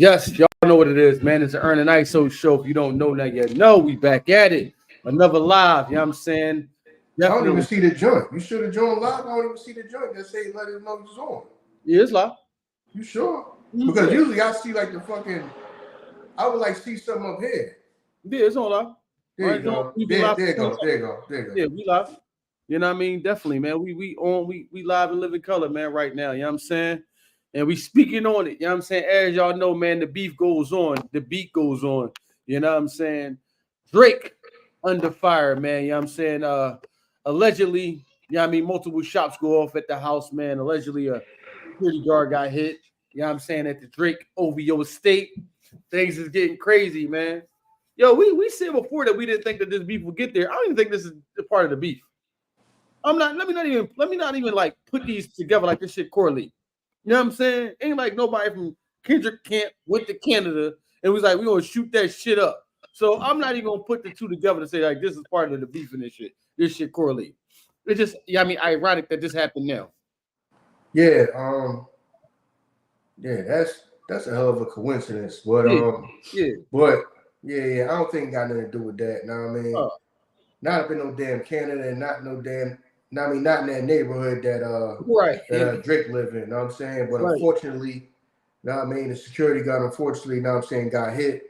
Yes, y'all know what it is, man. It's the Ern and Iso show. If you don't know that yet, no, we back at it. Another live, you know what I'm saying? I don't even Definitely. see the joint. You should have joined live. I don't even see the joint. Just say let it know it's on. Yeah, it's live. You sure? Mhm, Because yeah. usually I see like the fucking. I would like see something up here. Yeah, it's on live. There Right, you go. we've been There, live there you for 2 go. months. There you go. There you go. Yeah, we live. You know what I mean? Definitely, man. We live and live in color, man, right now. You know what I'm saying? And we speaking on it. You know what I'm saying? As y'all know, man, the beef goes on, the beat goes on. You know what I'm saying? Drake under fire, man. You know what I'm saying? Allegedly, you know what I mean, multiple shots go off at the house, man. Allegedly a security guard got hit. You know what I'm saying? At the Drake OVO estate. Things is getting crazy, man. Yo, we said before that we didn't think that this beef would get there. I don't even think this is a part of the beef. I'm not. Let me not even like put these together like this shit correlate. You know what I'm saying? Ain't like nobody from Kendrick camp went to Canada and was like, we gonna shoot that shit up. So I'm not even gonna put the two together to say like this is part of the beef and this shit. This shit correlate. It's just, yeah, I mean, ironic that this happened now. Yeah. Yeah. That's a hell of a coincidence. But Yeah, yeah. But yeah. I don't think it got nothing to do with that. Know what I mean? Uh, Not up in no damn Canada and not no damn. I mean, not in that neighborhood right. that Drake lived in. Know what I'm saying? But Right. unfortunately, know what I mean, the security guard unfortunately, know what I'm saying, got hit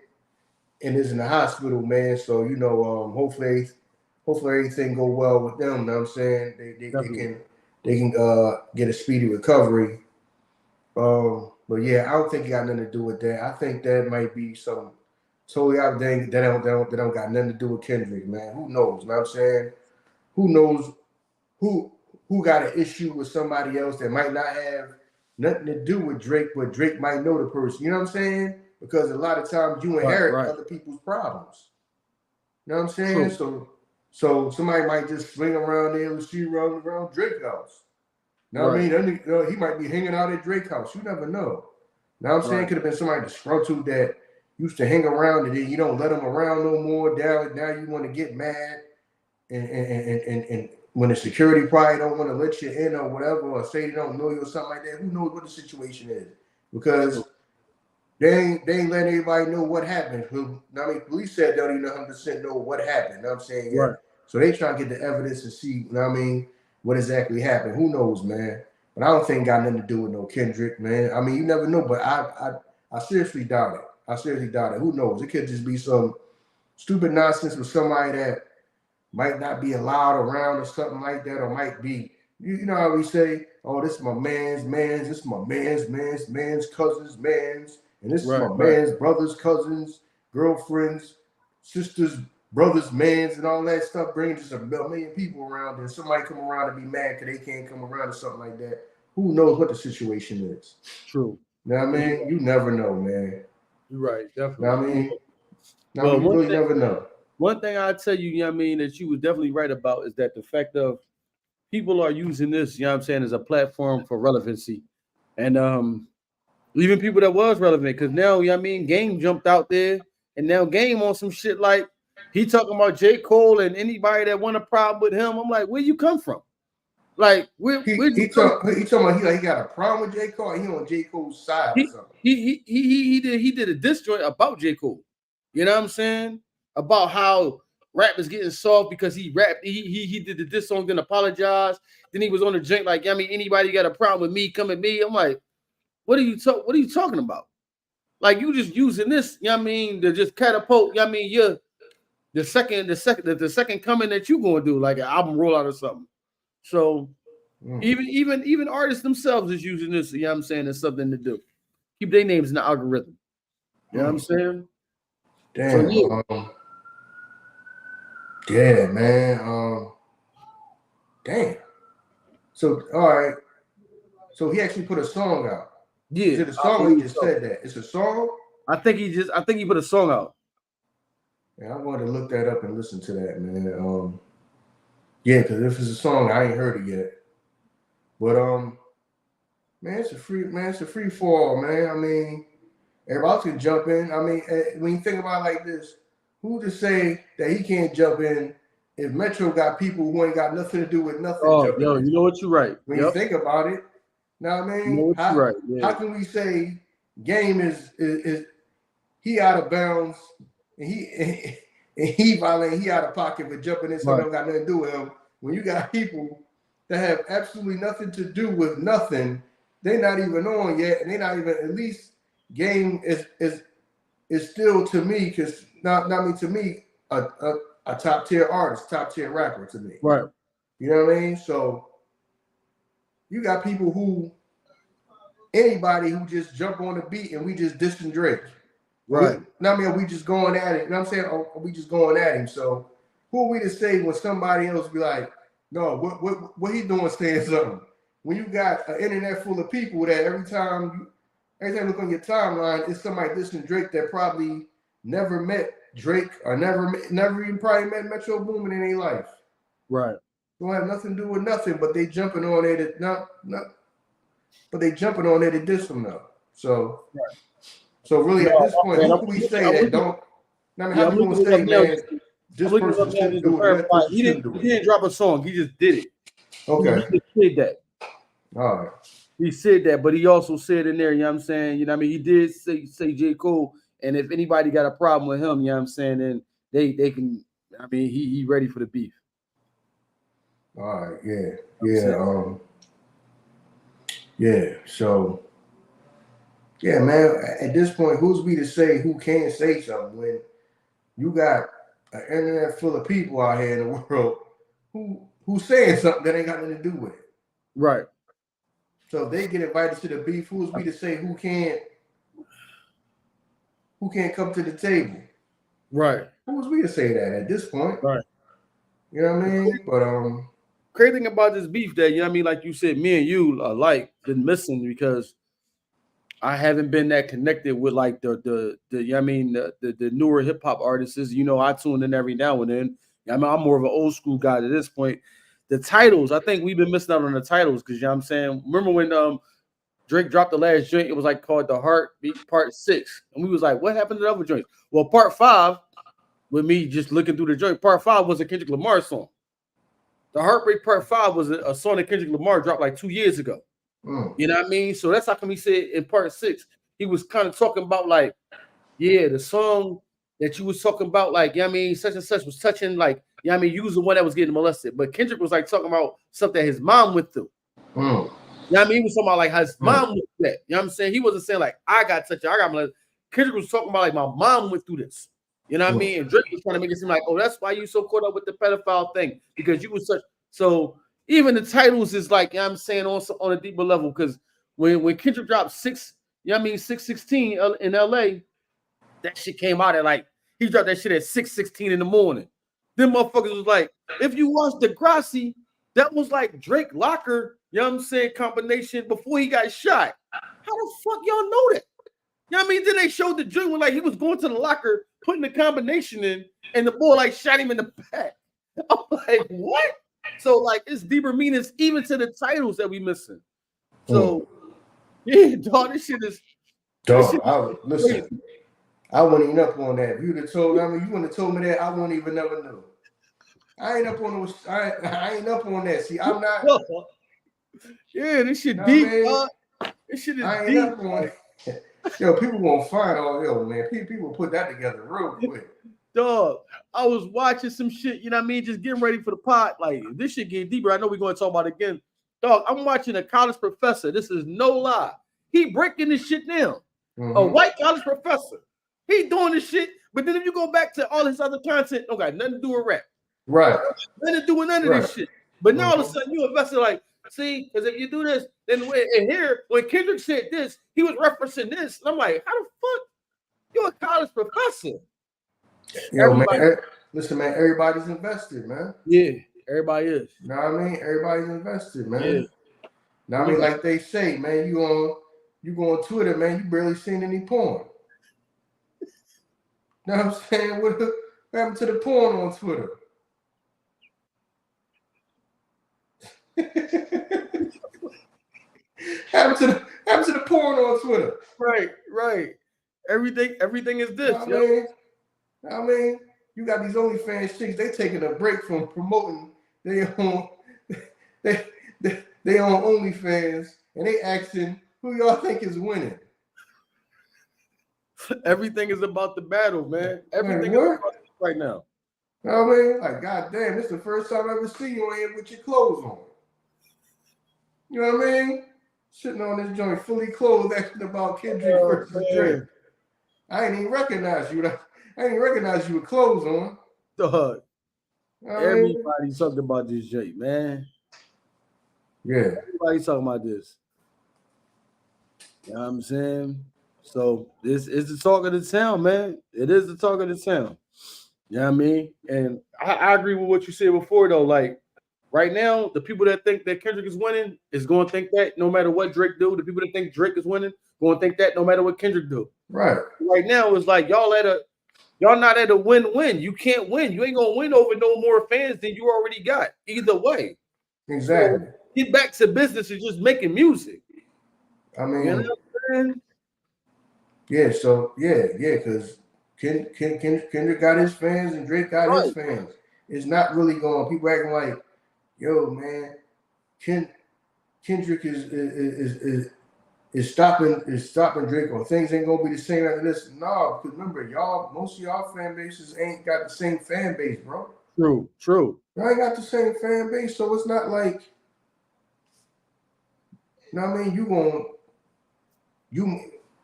and is in the hospital, man. So hopefully everything go well with them. Know what I'm saying? Definitely. They can get a speedy recovery. But yeah, I don't think it got nothing to do with that. I think that might be some totally out thing that don't got nothing to do with Kendrick, man. Who knows? Know what I'm saying? Who knows who who got an issue with somebody else that might not have nothing to do with Drake, but Drake might know the person. You know what I'm saying? Because a lot of times you Right, inherit right. other people's problems. You know what I'm saying? True. So somebody might just swing around there and see around Drake house. You know what I Right, mean? He might be hanging out at Drake house. You never know. You know what I'm saying? right. Could have been somebody disgruntled that used to hang around and then you don't let them around no more. Now you want to get mad and when the security probably don't want to let you in or whatever, or say they don't know you or something like that, who knows what the situation is? True. Because they ain't letting everybody know what happened. I mean, police said they don't even 100% know what happened. You know what I'm saying? Yet. Right. So they trying to get the evidence and see, you know what I mean, what exactly happened. Who knows, man? But I don't think it got nothing to do with no Kendrick, man. I mean, you never know, but I seriously doubt it. I seriously doubt it. Who knows? It could just be some stupid nonsense with somebody that might not be allowed around or something like that, or might be, you know how we say, oh, this is my man's, this is my man's cousin's man's, and this is Right, my right. man's brother's cousins, girlfriends, sisters, brothers, man's, and all that stuff, bringing just a million people around, and somebody come around and be mad because they can't come around or something like that. Who knows what the situation is? True. You know what I You mean? You never know, man. you're right, You know definitely. what I mean? Well, You really never know. one thing I tell you, you know what I mean, that you was definitely right about is that the fact of people are using this, you know what I'm saying, as a platform for relevancy. And even people that was relevant, because now, you know what I mean, Game jumped out there, and now Game on some shit like he talking about J. Cole and anybody that want a problem with him. I'm like, where you come from? Like, where'd you come from? He talking about he got a problem with J. Cole. He on J. Cole's side or He something. he did a diss joint about J. Cole. You know what I'm saying? About how rap is getting soft because he rapped, he did the diss song, then apologized. Then he was on the joint like, I mean, anybody got a problem with me, come at me. I'm like, what are you talking about? Like you just using this, you know what I mean, to just catapult, you know what I mean, you're the second coming that you gonna do, like an album rollout or something. So even artists themselves is using this, you know what I'm saying, as something to do. Keep their names in the algorithm. You know what I'm Mm. saying? So Damn. yeah, Yeah, man. Damn. So all right. So he actually put a song out. Is yeah, it a I song or he believe just so. said that? It's a song? I think he put a song out. Yeah, I wanted to look that up and listen to that, man. Yeah, because if it's a song, I ain't heard it yet. But man, it's a free fall, man. I mean, everybody else can jump in. I mean, when you think about it like this, who to say that he can't jump in if Metro got people who ain't got nothing to do with nothing Oh, jumping yo, in? you know what you're right. When you Yep. think about it, now I You know mean, what you're right. how Yeah. can we say Game is he out of bounds and he violating, he out of pocket for jumping in something that got nothing to do with him. When you got people that have absolutely nothing to do with nothing, they're not even on yet, and they're not even, at least Game is still, to me, because not me, to me, a top tier artist, top tier rapper to me. Right. You know what I mean? So you got people who, anybody who just jump on the beat and we just dissing Drake. Right. We just going at it. You know what I'm saying? Or we just going at him. So who are we to say when somebody else be like, no, what he doing saying something? When you got an internet full of people that every time you look on your timeline, it's somebody dissing Drake that probably never met Drake or never even probably met Metro Boomin in their life. Right. Don't have nothing to do with nothing, but they jumping on it but they jumping on it to diss them though. So right. So really, at this point, who can we say that don't? I mean, how you gonna say, man, this person shouldn't do it? That person shouldn't do it. He didn't drop a song. He just did it. Okay. He just did that. All right. He said that, but he also said in there, you know what I'm saying? You know what I mean? He did say J. Cole, and if anybody got a problem with him, you know what I'm saying, then they can, I mean, he ready for the beef. All right, yeah. So yeah, man, at this point, who's we to say who can't say something when you got an internet full of people out here in the world who's saying something that ain't got nothing to do with it? Right. So if they get invited to the beef, who's we to say who can't come to the table? Right. Who's we to say that at this point? Right. You know what I mean? But crazy thing about this beef that, you know what I mean, like you said, me and you alike been missing because I haven't been that connected with like the you know what I mean, the newer hip hop artists. You know, I tune in every now and then. I mean, I'm more of an old school guy at this point. The titles, I think we've been missing out on the titles because, you know what I'm saying? Remember when Drake dropped the last joint, it was like called The Heartbeat Part 6. And we was like, what happened to the other joints? Well, Part 5, with me just looking through the joint, Part 5 was a Kendrick Lamar song. The Heartbreak Part 5 was a song that Kendrick Lamar dropped like 2 years ago. You know what I mean? So that's how come he said in Part 6, he was kind of talking about like, yeah, the song that you was talking about, like, you know what I mean, such and such was touching, like, you know what I mean, you was the one that was getting molested. But Kendrick was like talking about something that his mom went through. You know what I mean? He was talking about like how his mom went through that. You know what I'm saying? He wasn't saying like I got touched, I got molested. Kendrick was talking about like my mom went through this. You know what I mean? And Drake was trying to make it seem like, oh, that's why you so caught up with the pedophile thing, because you was such. So even the titles is like, you know what I'm saying, on a deeper level, because when Kendrick dropped 6, you know what I mean, 616 in LA, that shit came out at like, he dropped that shit at 6:16 in the morning. Them motherfuckers was like, if you watch Degrassi, that was like Drake Locker, you know what I'm saying, combination before he got shot. How the fuck y'all know that? You know what I mean? Then they showed the joint when like he was going to the locker, putting the combination in, and the boy like shot him in the back. I'm like, what? So like it's deeper meanings even to the titles that we missing. So yeah, dog, this shit is. Dog, listen. I wasn't even up on that. If you'd have told, I mean, you wouldn't have told me that, I wouldn't even never know. I ain't up on those. I ain't up on that. See, I'm not. Yeah, this shit deep. This shit is I ain't deep. Up on it. Yo, people gonna find all man. People put that together real quick. Dog, I was watching some shit. You know what I mean? Just getting ready for the pot. Like this shit getting deeper. I know we're going to talk about it again. Dog, I'm watching a college professor. This is no lie. He breaking this shit down. A white college professor. He doing this shit, but then if you go back to all his other content, don't got nothing to do with rap. Right. Nothing to do with none of this shit. But now all of a sudden you invested like, see, because if you do this, then and here, when Kendrick said this, he was referencing this. And I'm like, how the fuck? You're a college professor. Yo, man, listen, man, everybody's invested, man. Yeah, everybody is. You know what I mean? Everybody's invested, man. Yeah. Now, I mean, like they say, man, you go on Twitter, man, you barely seen any porn. You know what I'm saying? What happened to the porn on Twitter? happened to the porn on Twitter. Right. Everything is this. I mean, you got these OnlyFans chicks, they taking a break from promoting they on OnlyFans, and they asking who y'all think is winning. Everything is about the battle, man. Everything Like, is what? about this right now. You know what I mean? Like, goddamn, this is the first time I ever seen you on here with your clothes on. You know what I mean? Sitting on this joint fully clothed, asking about Kendrick versus Drake. I ain't even recognize you. I ain't even recognize you with clothes on. Dog. You know what I mean? Everybody's talking about this Jake, man. Yeah. Everybody's talking about this. You know what I'm saying? So this is the talk of the town, man. It is the talk of the town. You know what I mean? And I agree with what you said before, though. Like, right now, the people that think that Kendrick is winning is going to think that no matter what Drake do. The people that think Drake is winning going to think that no matter what Kendrick do. Right. Right now, it's like y'all not at a win-win. You can't win. You ain't gonna win over no more fans than you already got. Either way. Exactly. So get back to business and just making music. I mean, You know what I'm saying? yeah. So because Kendrick got his fans and Drake got his fans. It's not really going. People acting like, yo, man, Kendrick is stopping Drake, or things ain't gonna be the same after this. No, because remember, most of y'all fan bases ain't got the same fan base, bro. True. Y'all ain't got the same fan base, so it's not like, you know what I mean?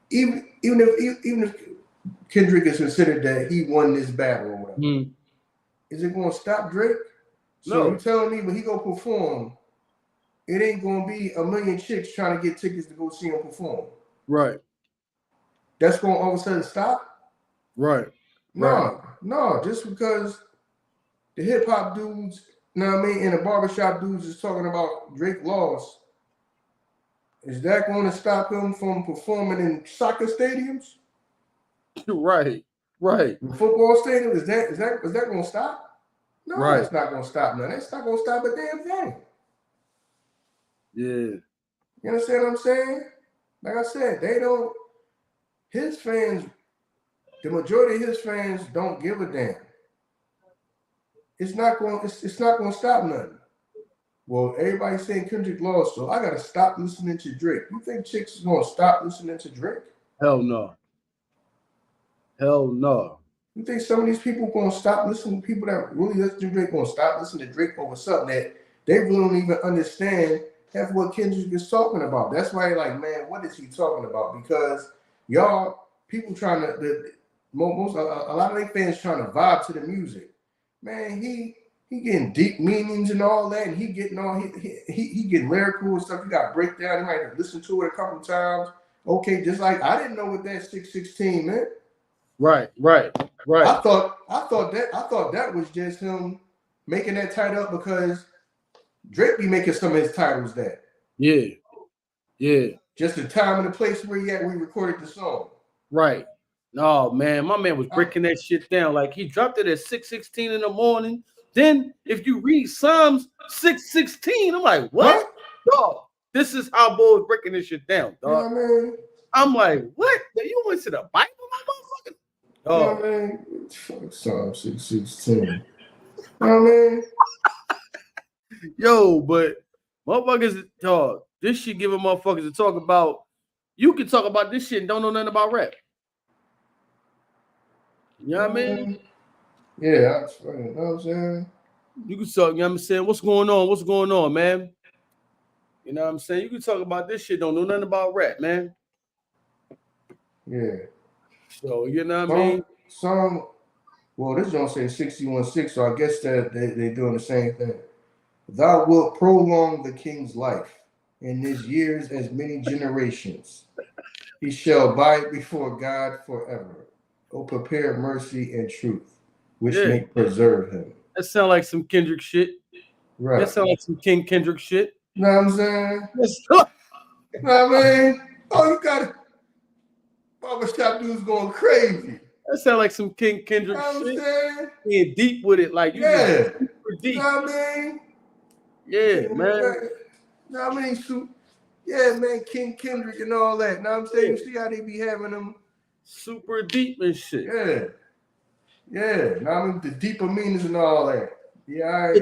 Even if Kendrick is considered that he won this battle or whatever, is it gonna stop Drake? So No. you telling me when he go perform, it ain't gonna be a million chicks trying to get tickets to go see him perform? Right. That's gonna all of a sudden stop? Right. No, just because the hip hop dudes, you know what I mean, and the barbershop dudes is talking about Drake lost, is that going to stop him from performing in soccer stadiums? Right. The football stadium, is that going to stop? No, Right. It's not going to stop nothing. It's not going to stop a damn thing. Yeah. You understand what I'm saying? Like I said, his fans, the majority of his fans don't give a damn. It's not going to stop nothing. Well, everybody's saying Kendrick lost, so I gotta stop listening to Drake. You think chicks is gonna stop listening to Drake? Hell no. You think some of these people gonna stop listening to people that really listen to Drake, gonna stop listening to Drake over something that they really don't even understand half what Kendrick is talking about? That's why they're like, man, what is he talking about? Because y'all, people trying to, a lot of their fans trying to vibe to the music. Man, he getting deep meanings and all that, and he getting all he getting lyrical and stuff. You got to break down. You might have to listen to it a couple times. Okay, just like I didn't know what that 616 meant. Right. I thought that was just him making that title up because Drake be making some of his titles that. Yeah. Just the time and the place where he recorded the song. Right. No, man, my man was breaking that shit down. Like he dropped it at 6:16 in the morning. Then if you read Psalms 6:16, I'm like, what? Dog, this is how boy was breaking this shit down, dog. You know what I mean? I'm like, what? You went to the Bible, my motherfucker? You know what I mean? Fuck Psalm 6:16. You know what I mean? Yo, but motherfuckers, dog, this shit giving motherfuckers to talk about. You can talk about this shit and don't know nothing about rap. You know what I mean? Yeah, you know what I'm saying? You can talk, you know what I'm saying? What's going on, man? You know what I'm saying? You can talk about this shit, don't know nothing about rap, man. Yeah. So, you know what I mean? Well, this don't say 61:6, so I guess that they're doing the same thing. Thou wilt prolong the king's life, in his years as many generations. He shall abide before God forever. O prepare mercy and truth, which may preserve him. That sound like some Kendrick shit. Right. That sound like some King Kendrick shit. You know what I'm saying? You know what I mean? Oh, you got it. Barbershop dudes going crazy. That sound like some King Kendrick shit. Being deep with it, like you just super deep. You know what I mean? Yeah, man. You know what I mean? Yeah, man, King Kendrick and all that. You know what I'm saying? You see how they be having them super deep and shit. Yeah. Now I mean the deeper meanings and all that. Yeah,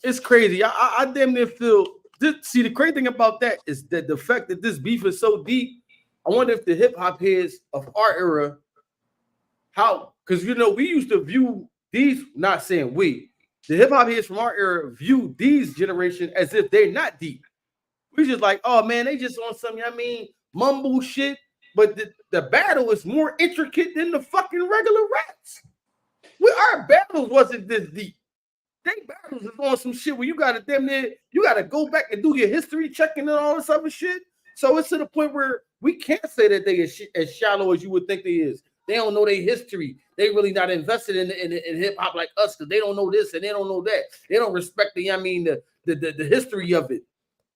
it's crazy. I damn near feel this. See, the crazy thing about that is that the fact that this beef is so deep, I wonder if the hip hop heads of our era, how, because we used to view these, not saying we, the hip hop heads from our era view these generation as if they're not deep. We just like, oh man, they just on some, mumble shit. But the battle is more intricate than the fucking regular raps. Our battles wasn't this deep. They battles is on some shit where you gotta you gotta go back and do your history checking and all this other shit. So it's to the point where we can't say that they as shallow as you would think they is. They don't know their history. They really not invested in hip hop like us because they don't know this and they don't know that. They don't respect the history of it.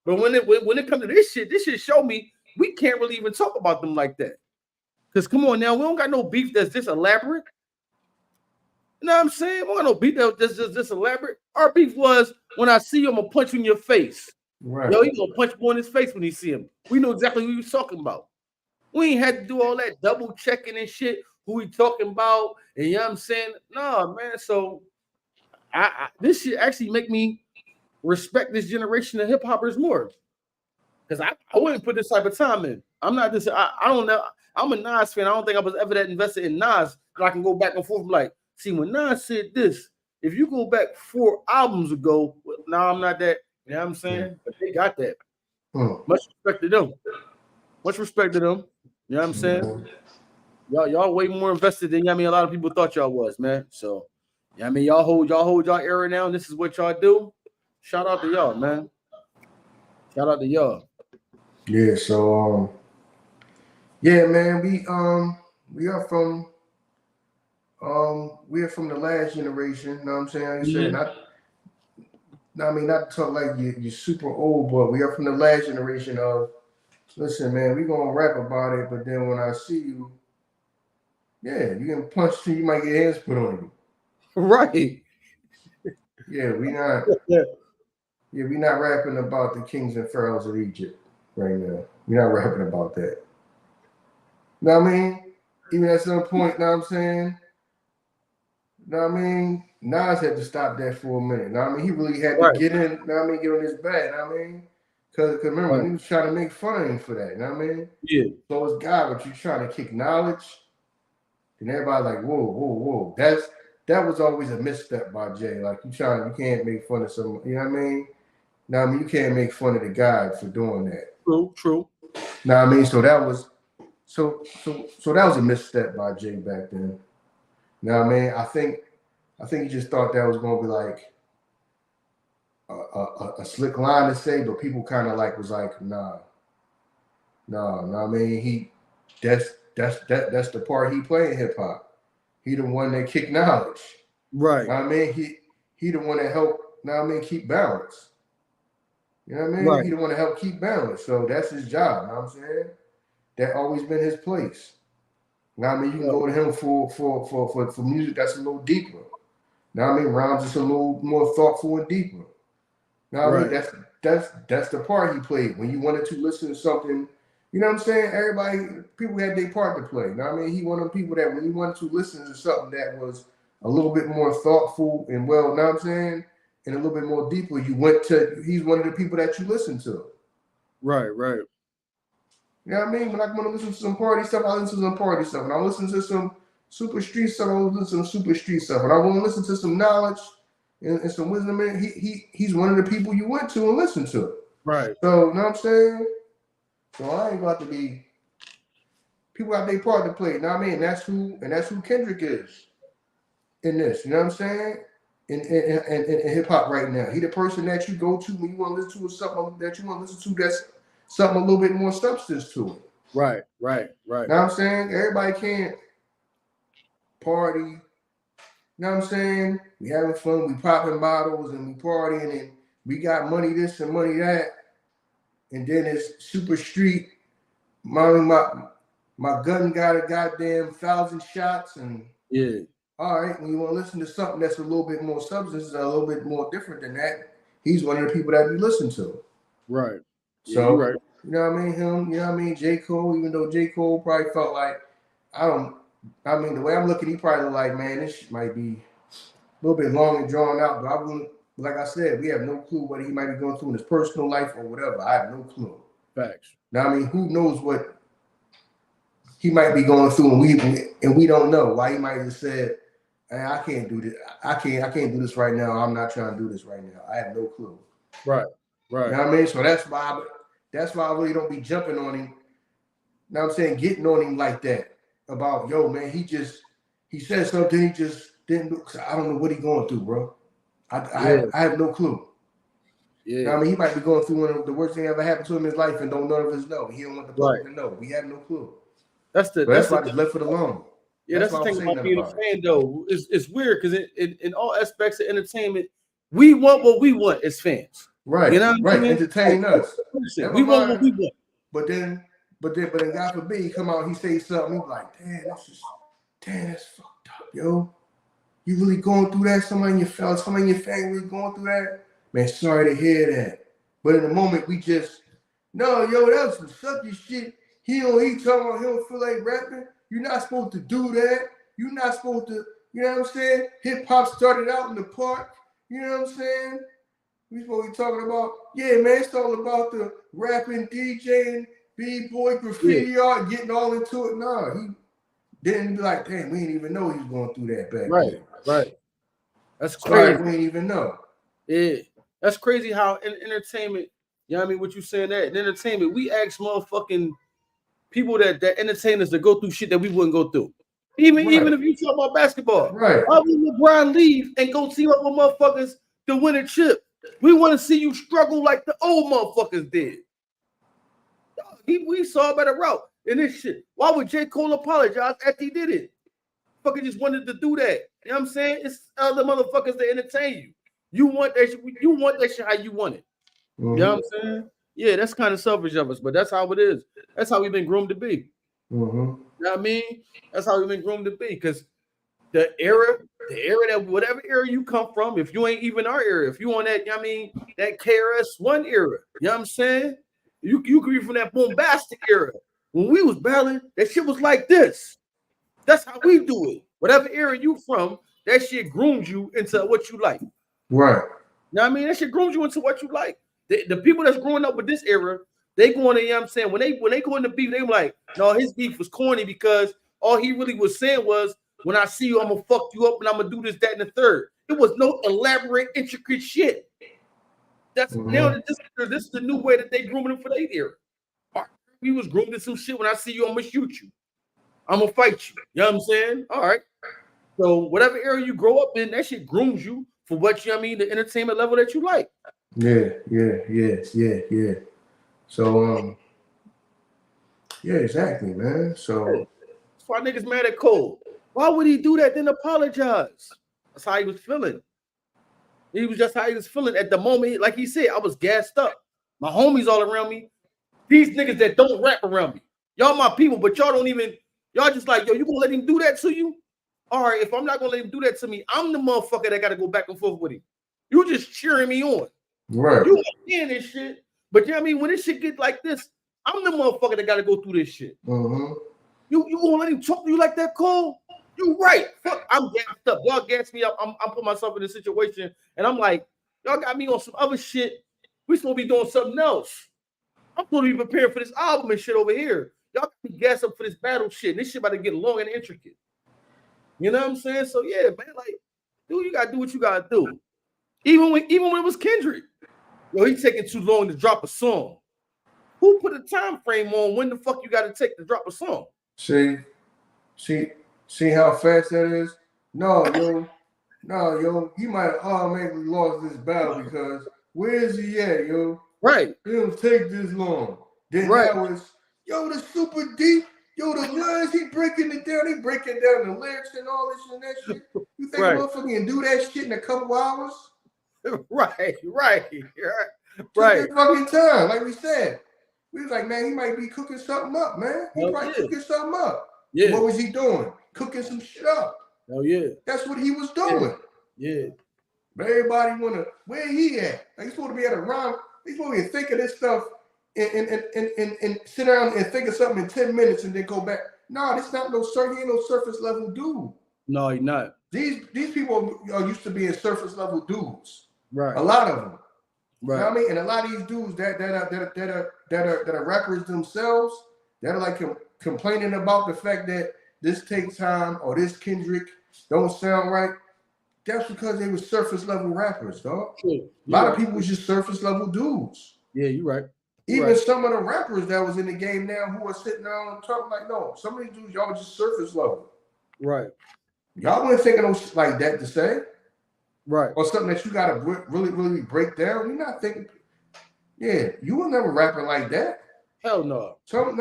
But when it comes to this shit show me we can't really even talk about them like that. Because come on now, we don't got no beef that's this elaborate. You know what I'm saying? We don't got no beef that's this elaborate. Our beef was when I see you, I'm gonna punch you in your face. Right. Yo, he's gonna punch boy in his face when he see him. We know exactly who he was talking about. We ain't had to do all that double checking and shit. Who he talking about? And you know what I'm saying? No, man. So this shit actually make me respect this generation of hip hoppers more. Because I wouldn't put this type of time in. I'm not this. I don't know. I'm a Nas fan. I don't think I was ever that invested in Nas that I can go back and forth. Like, see, when Nas said this, if you go back 4 albums ago, I'm not that. You know what I'm saying? But they got that. Much respect to them. Much respect to them. You know what I'm saying? Y'all way more invested than a lot of people thought y'all was, man. So, y'all hold y'all era now, and this is what y'all do. Shout out to y'all, man. Shout out to y'all. Yeah, so yeah, man, we are from the last generation, you know what I'm saying? Like you said, not to talk like you're super old, but we are from the last generation of, listen, man, we gonna rap about it, but then when I see you, yeah, you can punch till you might get hands put on you. Right. Yeah, we not rapping about the kings and pharaohs of Egypt right now. We're not rapping about that. You know what I mean? Even at some point, you know what I'm saying? You know what I mean? Nas had to stop that for a minute. You know what I mean? He really had to get in, you know what I mean, get on his back, you know what I mean? Because remember, he was trying to make fun of him for that, you know what I mean? Yeah. So it's God, but you trying to kick knowledge, and everybody like, whoa. That was always a misstep by Jay. Like you can't make fun of someone, you know what I mean? Now I mean you can't make fun of the guy for doing that. True. Now I mean, so that was that was a misstep by Jay back then. Now I mean, I think he just thought that was gonna be like a slick line to say, but people kind of like was like, nah. I mean, that's the part he played in hip hop. He the one that kicked knowledge. Right. I mean, he the one that helped, now I mean, keep balance. You know what I mean? Right. He the one to help keep balance. So that's his job, you know what I'm saying? That always been his place. Now I mean, you can go to him for music that's a little deeper. Now I mean, rhymes is a little more thoughtful and deeper. Now I mean, that's the part he played. When you wanted to listen to something, you know what I'm saying? People had their part to play. Now I mean, he one of them people that when you wanted to listen to something that was a little bit more thoughtful and well, you know what I'm saying? And a little bit more deeper, he's one of the people that you listen to. Right. You know what I mean? When I want to listen to some party stuff, I listen to some party stuff. When I listen to some super street stuff, I listen to some super street stuff. When I want to listen to some knowledge and some wisdom, man, he's one of the people you went to and listened to. Right. So, you know what I'm saying? So I ain't got to be, people got their part to play. You know what I mean? And that's who Kendrick is in this. You know what I'm saying? In hip hop right now. He the person that you go to when you want to listen to something that you want to listen to that's something a little bit more substance to it. Right. Know what I'm saying? Everybody can't party. You know what I'm saying? We having fun, we popping bottles and we partying and we got money this and money that. And then it's super street. My gun got a goddamn 1,000 shots and all right, when you want to listen to something that's a little bit more substance, a little bit more different than that, he's one of the people that we listen to. Right. So, right. You know what I mean? Him, you know what I mean? J. Cole, even though J. Cole probably felt like, the way I'm looking, he probably like, man, this shit might be a little bit long and drawn out, but I wouldn't, like I said, we have no clue what he might be going through in his personal life or whatever. I have no clue. Facts. Now, I mean, who knows what he might be going through, and we don't know why. He might have just said, "Man, I can't do this. I can't do this right now. I'm not trying to do this right now. I have no clue." Right. You know what I mean? So that's why I really don't be jumping on him. You know what I'm saying? Getting on him like that about, yo, man, he said something, he just didn't do. I don't know what he's going through, bro. I have no clue. Yeah. You know what I mean? He might be going through one of the worst thing ever happened to him in his life and none of us know. He don't want the public to know. We have no clue. That's why I just left it alone. Yeah, that's the thing about being a fan, though. It's weird because in all aspects of entertainment, we want what we want as fans. Right. You know what I mean? Entertain us. We want what we want. But then God forbid he come out, he say something, he be like, damn, that's fucked up, yo. You really going through that? Somebody in your family really going through that? Man, sorry to hear that. But in the moment, we just, no, yo, that was some sucky shit. He talking about he don't feel like rapping. You're not supposed to do that. You're not supposed to, you know what I'm saying? Hip hop started out in the park. You know what I'm saying? We supposed to be talking about, yeah, man, it's all about the rapping, DJing, B-boy, graffiti art, getting all into it. No, he didn't be like, damn, we didn't even know he was going through that back then. Right. That's crazy. We didn't even know. Yeah. That's crazy how in entertainment, you know what I mean? What you saying that? In entertainment, we ask motherfucking people that entertain us to go through shit that we wouldn't go through. Even if you talk about basketball. Right. Why would LeBron leave and go team up with motherfuckers to win a chip? We want to see you struggle like the old motherfuckers did. We saw a better route in this shit. Why would J. Cole apologize after he did it? Fucking just wanted to do that. You know what I'm saying? It's other motherfuckers to entertain you. You want that shit. You want that shit how you want it. Mm-hmm. You know what I'm saying? Yeah, that's kind of selfish of us, but that's how it is. That's how we've been groomed to be. Mm-hmm. You know what I mean? That's how we've been groomed to be. Because the era that whatever era you come from, if you ain't even our era, if you on that, you know what I mean, that KRS-One era, you know what I'm saying? You could be from that bombastic era. When we was battling, that shit was like this. That's how we do it. Whatever era you from, that shit grooms you into what you like. Right. You know what I mean? That shit grooms you into what you like. The people that's growing up with this era, they going to, you know what I'm saying, when they go into beef, they like, no, his beef was corny because all he really was saying was, when I see you, I'm gonna fuck you up and I'm gonna do this, that, and the third. It was no elaborate, intricate shit. That's now this is the new way that they grooming them for their era. We was groomed in some shit. When I see you, I'm gonna shoot you. I'm gonna fight you. You know what I'm saying? All right. So whatever era you grow up in, that shit grooms you for what you know what I mean, the entertainment level that you like. Yeah. So yeah, exactly, man. So that's why niggas mad at Cole. Why would he do that? Then apologize. That's how he was feeling. He was just how he was feeling at the moment. Like he said, I was gassed up. My homies all around me. These niggas that don't rap around me. Y'all my people, but y'all don't even, y'all just like, yo, you gonna let him do that to you? All right, if I'm not gonna let him do that to me, I'm the motherfucker that gotta go back and forth with him. You just cheering me on. Right. You in this shit. But you know what I mean? When this shit get like this, I'm the motherfucker that gotta go through this shit. Mm-hmm. You gonna let him talk to you like that, Cole? You right. Fuck, I'm gassed up. Y'all gassed me up. I'm putting myself in a situation, and I'm like, y'all got me on some other shit. We supposed to be doing something else. I'm supposed to be preparing for this album and shit over here. Y'all got me gassed up for this battle shit. This shit about to get long and intricate. You know what I'm saying? So yeah, man, like, dude, you gotta do what you gotta do. Even when it was Kendrick, yo, he taking too long to drop a song. Who put a time frame on when the fuck you gotta take to drop a song? See how fast that is? No, yo, he might have automatically lost this battle because where is he at, yo? Right. It don't take this long. Then that was, yo, the super deep, yo, the lines, he breaking it down, he breaking down the lyrics and all this and that shit. You think a motherfucker can do that shit in a couple hours? Right. Took his fucking time, like we said. We was like, man, he might be cooking something up, man. He probably cooking something up. Yeah. What was he doing? Cooking some shit up. Oh yeah. That's what he was doing. Yeah. But everybody wanna, where he at? Like, he's supposed to be at a round. He's supposed to be thinking this stuff and sit down and think of something in 10 minutes and then go back. No, this not no he ain't no surface level dude. No, he's not. These people are used to being surface level dudes. Right. A lot of them. Right. You know what I mean? And a lot of these dudes that are rappers themselves, that are like complaining about the fact that this takes time or this Kendrick don't sound right, that's because they were surface level rappers, dog. A lot of people was just surface level dudes. Yeah, you're right. Even some of the rappers that was in the game now who are sitting down and talking like, no, some of these dudes, y'all just surface level. Right. Y'all weren't thinking of like that to say. Right. Or something that you got to really break down. You're not thinking, yeah, you were never rapping like that. Hell no. Some of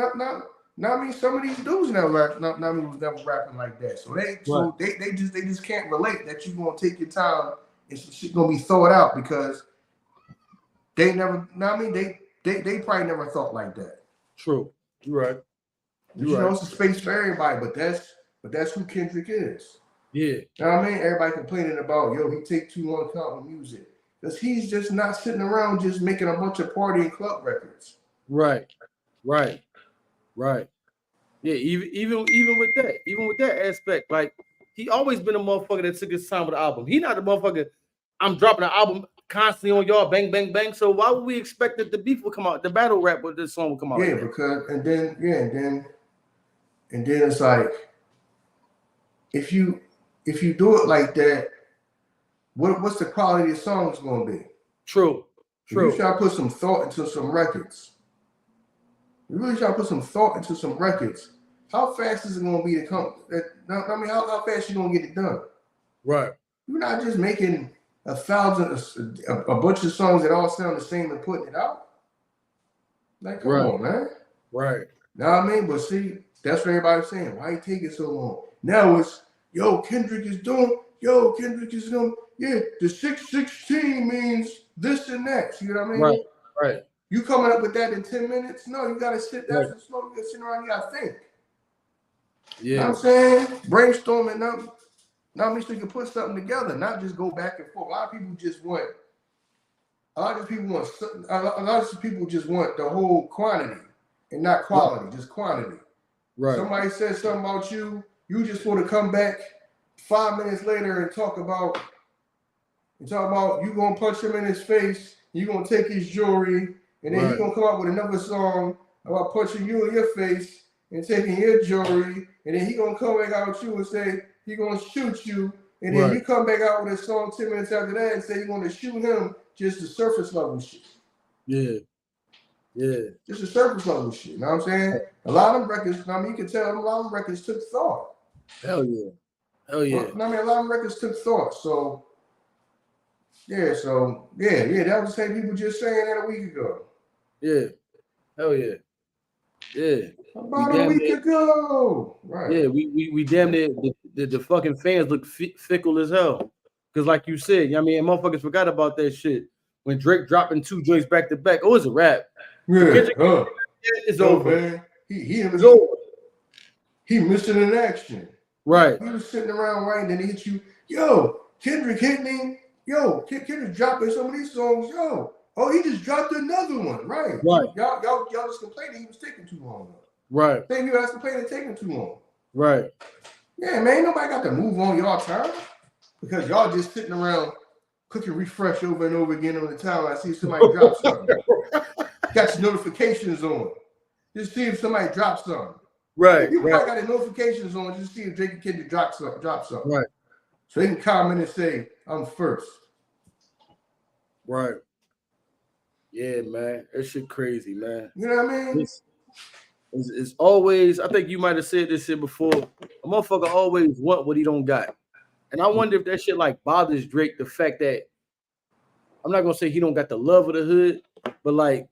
these dudes never rapping like that. So they just can't relate that you're gonna take your time and some shit gonna be thought out because they never. They probably never thought like that. True. You're right. You know, it's a space for everybody, but that's who Kendrick is. Yeah. You know what I mean? Everybody complaining about, yo, he take too long to come out with music. Because he's just not sitting around just making a bunch of party and club records. Right. Yeah, even with that aspect, like he always been a motherfucker that took his time with the album. He not the motherfucker, I'm dropping an album constantly on y'all, bang, bang, bang. So why would we expect that the beef would come out, the battle rap with this song would come out? Yeah, because and then it's like if you do it like that, what's the quality of the song's gonna be? True. You try to put some thought into some records. You really try to put some thought into some records. How fast is it gonna be to come? I mean, how fast you gonna get it done? Right. You're not just making a bunch of songs that all sound the same and putting it out. Like, come on, man. Right. Know what I mean? But see, that's what everybody's saying. Why you taking so long? Now it's, Kendrick is doing, yeah, the 616 means this and that. You know what I mean? Right. You coming up with that in 10 minutes? No, you gotta sit down and slow. You gotta sit around, you gotta think. Yeah. You know what I'm saying? Brainstorming up. Now, so you can put something together, not just go back and forth. A lot of people just want the whole quantity and not quality, just quantity. Right. Somebody says something about you, you just want to come back 5 minutes later and talk about you gonna punch him in his face, you gonna take his jewelry, and then he's gonna come out with another song about punching you in your face and taking your jewelry, and then he gonna come back out with you and say he gonna shoot you, and then you come back out with a song 10 minutes after that and say you're gonna shoot him. Just the surface level shit. Yeah. Just the surface level shit. You know what I'm saying? A lot of them records, I mean, you can tell a lot of them records took thought. Hell yeah. Well, I mean, a lot of them records took thought. So that was the same people just saying that a week ago. Yeah. Hell yeah. Yeah. About a week ago. Right. Yeah, we damn near the fucking fans look fickle as hell. Because like you said, I mean, motherfuckers forgot about that shit. When Drake dropping 2 joints back to back, it's a rap. Yeah. It's over. Man. He over. He missed it in action. Right. He was sitting around writing and he hit you. Yo, Kendrick hit me. Yo, Kendrick dropping some of these songs. Yo. Oh, he just dropped another one. Right. Y'all just complaining he was taking too long. Right. Same you guys complaining taking too long. Right. Yeah, man. Ain't nobody got to move on y'all time. Because y'all just sitting around clicking refresh over and over again on the time. I see somebody drop something. Got your notifications on. Just see if somebody drops something. Right. You probably got the notifications on just see if Drake and Kendrick drop something. Right. So they can comment and say, I'm first. Right. Yeah, man. That shit crazy, man. You know what I mean? It's always, I think you might have said this shit before. A motherfucker always want what he don't got. And I wonder if that shit like bothers Drake, the fact that I'm not gonna say he don't got the love of the hood, but like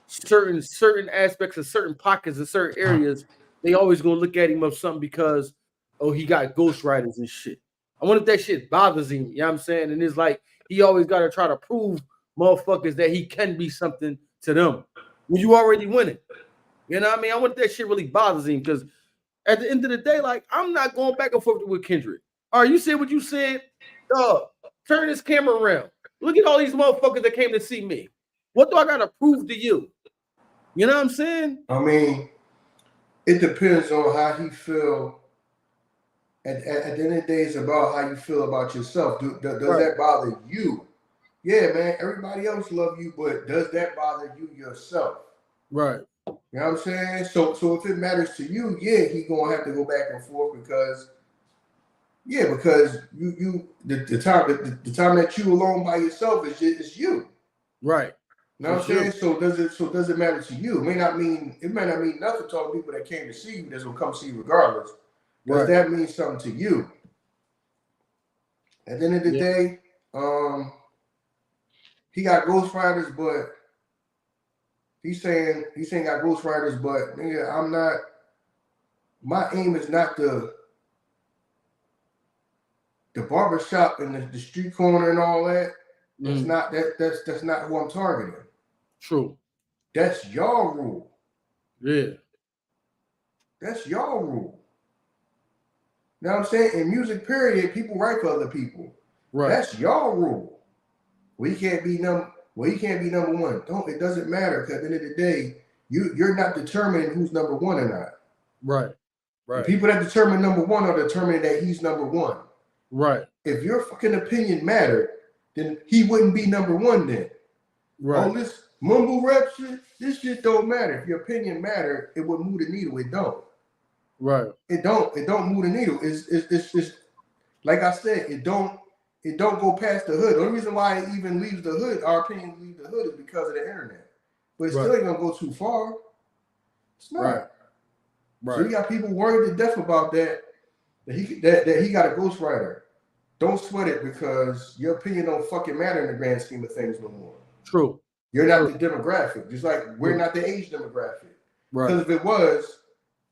certain aspects of certain pockets of certain areas, they always gonna look at him of something because he got ghostwriters and shit. I wonder if that shit bothers him, you know what I'm saying? And it's like he always gotta try to prove motherfuckers that he can be something to them when you already winning. You know what I mean? I wonder if that shit really bothers him because at the end of the day, like I'm not going back and forth with Kendrick. All right, you said what you said. Turn this camera around. Look at all these motherfuckers that came to see me. What do I gotta prove to you? You know what I'm saying? I mean, it depends on how he feel. At the end of the day, it's about how you feel about yourself. Does that bother you? Yeah, man. Everybody else love you, but does that bother you yourself? Right. You know what I'm saying? So if it matters to you, yeah, he gonna have to go back and forth because the time that you alone by yourself is just it's you. Right. You know what I'm saying? So does it matter to you? It may not mean nothing to all the people that came to see you that's gonna come see you regardless. Does that mean something to you? At the end of the day, he got ghostwriters, but he's saying got ghostwriters, but nigga, I'm not. My aim is not the barbershop and the street corner and all that. That's not that's not who I'm targeting. True. That's y'all rule. Yeah. That's y'all rule. You know what I'm saying? In music, period, people write for other people. Right. That's y'all rule. Well, he can't be number one. It doesn't matter because at the end of the day, you're not determining who's number one or not. Right. Right. The people that determine number one are determining that he's number one. Right. If your fucking opinion mattered, then he wouldn't be number one then. Right. All this mumble rap shit, this shit don't matter. If your opinion mattered, it would move the needle. It don't. Right. It don't move the needle. It's like I said, it don't go past the hood. The only reason why it even leaves the hood, our opinion leaves the hood, is because of the internet. But it still ain't gonna go too far. It's not. Right. So you got people worried to death about that he got a ghostwriter. Don't sweat it because your opinion don't fucking matter in the grand scheme of things no more. True. You're not the demographic. Just like we're not the age demographic. Right. Because if it was,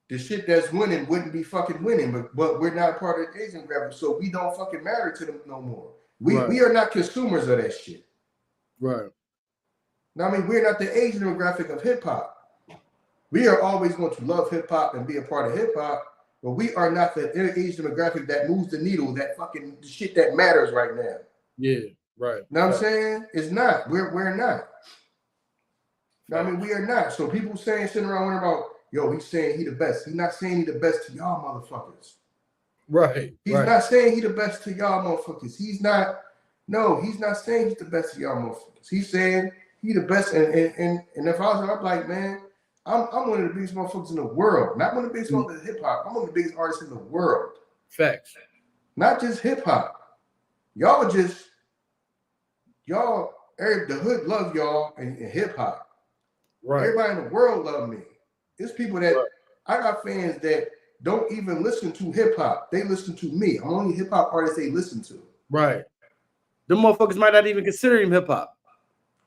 the shit that's winning wouldn't be fucking winning. But we're not part of the age demographic, so we don't fucking matter to them no more. We are not consumers of that shit. Right. Now, I mean, we're not the age demographic of hip hop. We are always going to love hip hop and be a part of hip hop, but we are not the age demographic that moves the needle, that fucking shit that matters right now. Yeah, right. Know what I'm saying? It's not. We're not. I mean, we are not. So people sitting around wondering about, yo, he's saying he the best. He's not saying he the best to y'all motherfuckers. Right. He's not saying he the best to y'all motherfuckers. He's not saying he's the best to y'all motherfuckers. He's saying he the best. And if I'm like, man, I'm one of the biggest motherfuckers in the world. Not one of the biggest motherfuckers in hip hop. I'm one of the biggest artists in the world. Facts. Not just hip hop. The hood love y'all and hip hop. Right. Everybody in the world love me. It's people that I got fans that don't even listen to hip hop. They listen to me. I'm only hip hop artist they listen to. Right. The motherfuckers might not even consider him hip hop.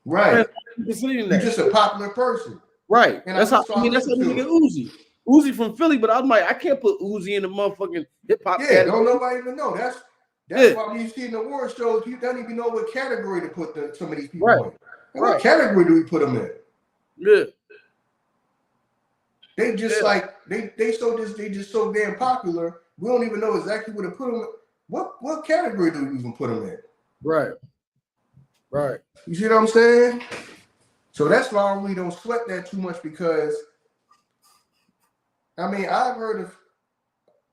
Right. You're just a popular person. Right. And that's how we get Uzi. Uzi from Philly, but I'm like, I can't put Uzi in the motherfucking hip hop. Yeah, don't nobody even know. That's why when you see in the award shows, you don't even know what category to put some of these people in. And what category do we put them in? Yeah. They just like they just so damn popular. We don't even know exactly where to put them in. What category do we even put them in? Right. Right. You see what I'm saying? So that's why we don't sweat that too much because I mean I've heard of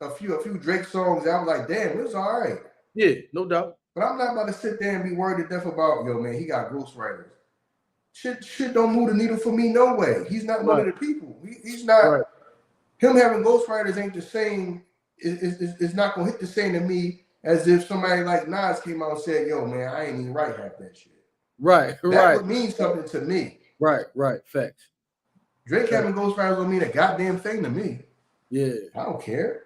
a few Drake songs. I was like, damn, it was all right. Yeah, no doubt. But I'm not about to sit there and be worried to death about, yo, man, he got ghostwriters. Shit don't move the needle for me, no way. He's not one of the people. He's not. Right. Him having ghostwriters ain't the same. It's not gonna hit the same to me as if somebody like Nas came out and said, yo, man, I ain't even write half that shit. Right, that would mean something to me. Right, facts. Drake having ghostwriters don't mean a goddamn thing to me. Yeah. I don't care.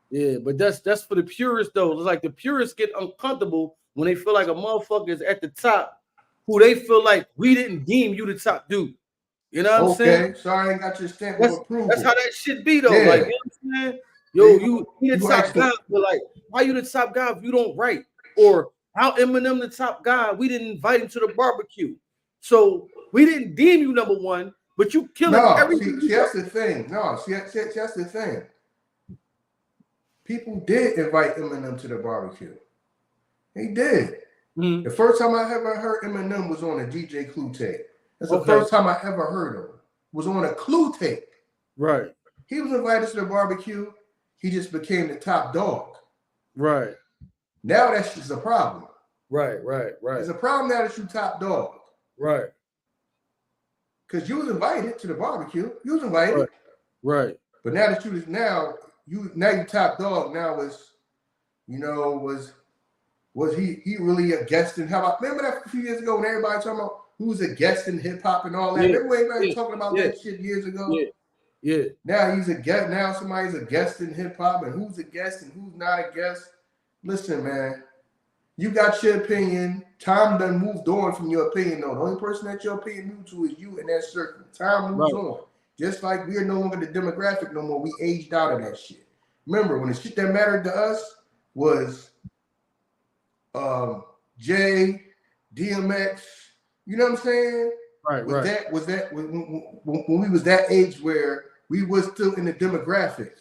Yeah, but that's for the purists though. It's like the purists get uncomfortable when they feel like a motherfucker is at the top who they feel like we didn't deem you the top dude. You know what I'm saying? Okay, sorry I ain't got your stamp of approval. That's how that shit be though. Yeah. Like, you know what I'm saying? Yo, you the top guy, but like, why you the top guy if you don't write? Or how Eminem the top guy? We didn't invite him to the barbecue. So we didn't deem you number one, but you killing everything. See, that's the thing. No, see, that's the thing. People did invite Eminem to the barbecue. They did. Mm-hmm. The first time I ever heard Eminem was on a DJ Clue tape. That's the first time I ever heard him. Was on a Clue tape. Right. He was invited to the barbecue. He just became the top dog. Right. Now that's just a problem. Right. It's a problem now that you top dog. Right. because you was invited to the barbecue. You was invited. Right. But now that you top dog. Now was he really a guest in? How about remember that a few years ago when everybody talking about who was a guest in hip hop and all that? Remember everybody talking about that shit years ago? Yeah. Now he's a guest. Now somebody's a guest in hip hop, and who's a guest and who's not a guest? Listen, man, you got your opinion. Time done moved on from your opinion, though. The only person that your opinion moved to is you in that circle. Time moves on. Just like we are no longer the demographic no more. We aged out of that shit. Remember, when the shit that mattered to us was Jay, DMX, you know what I'm saying? Was that when we was that age where we was still in the demographic?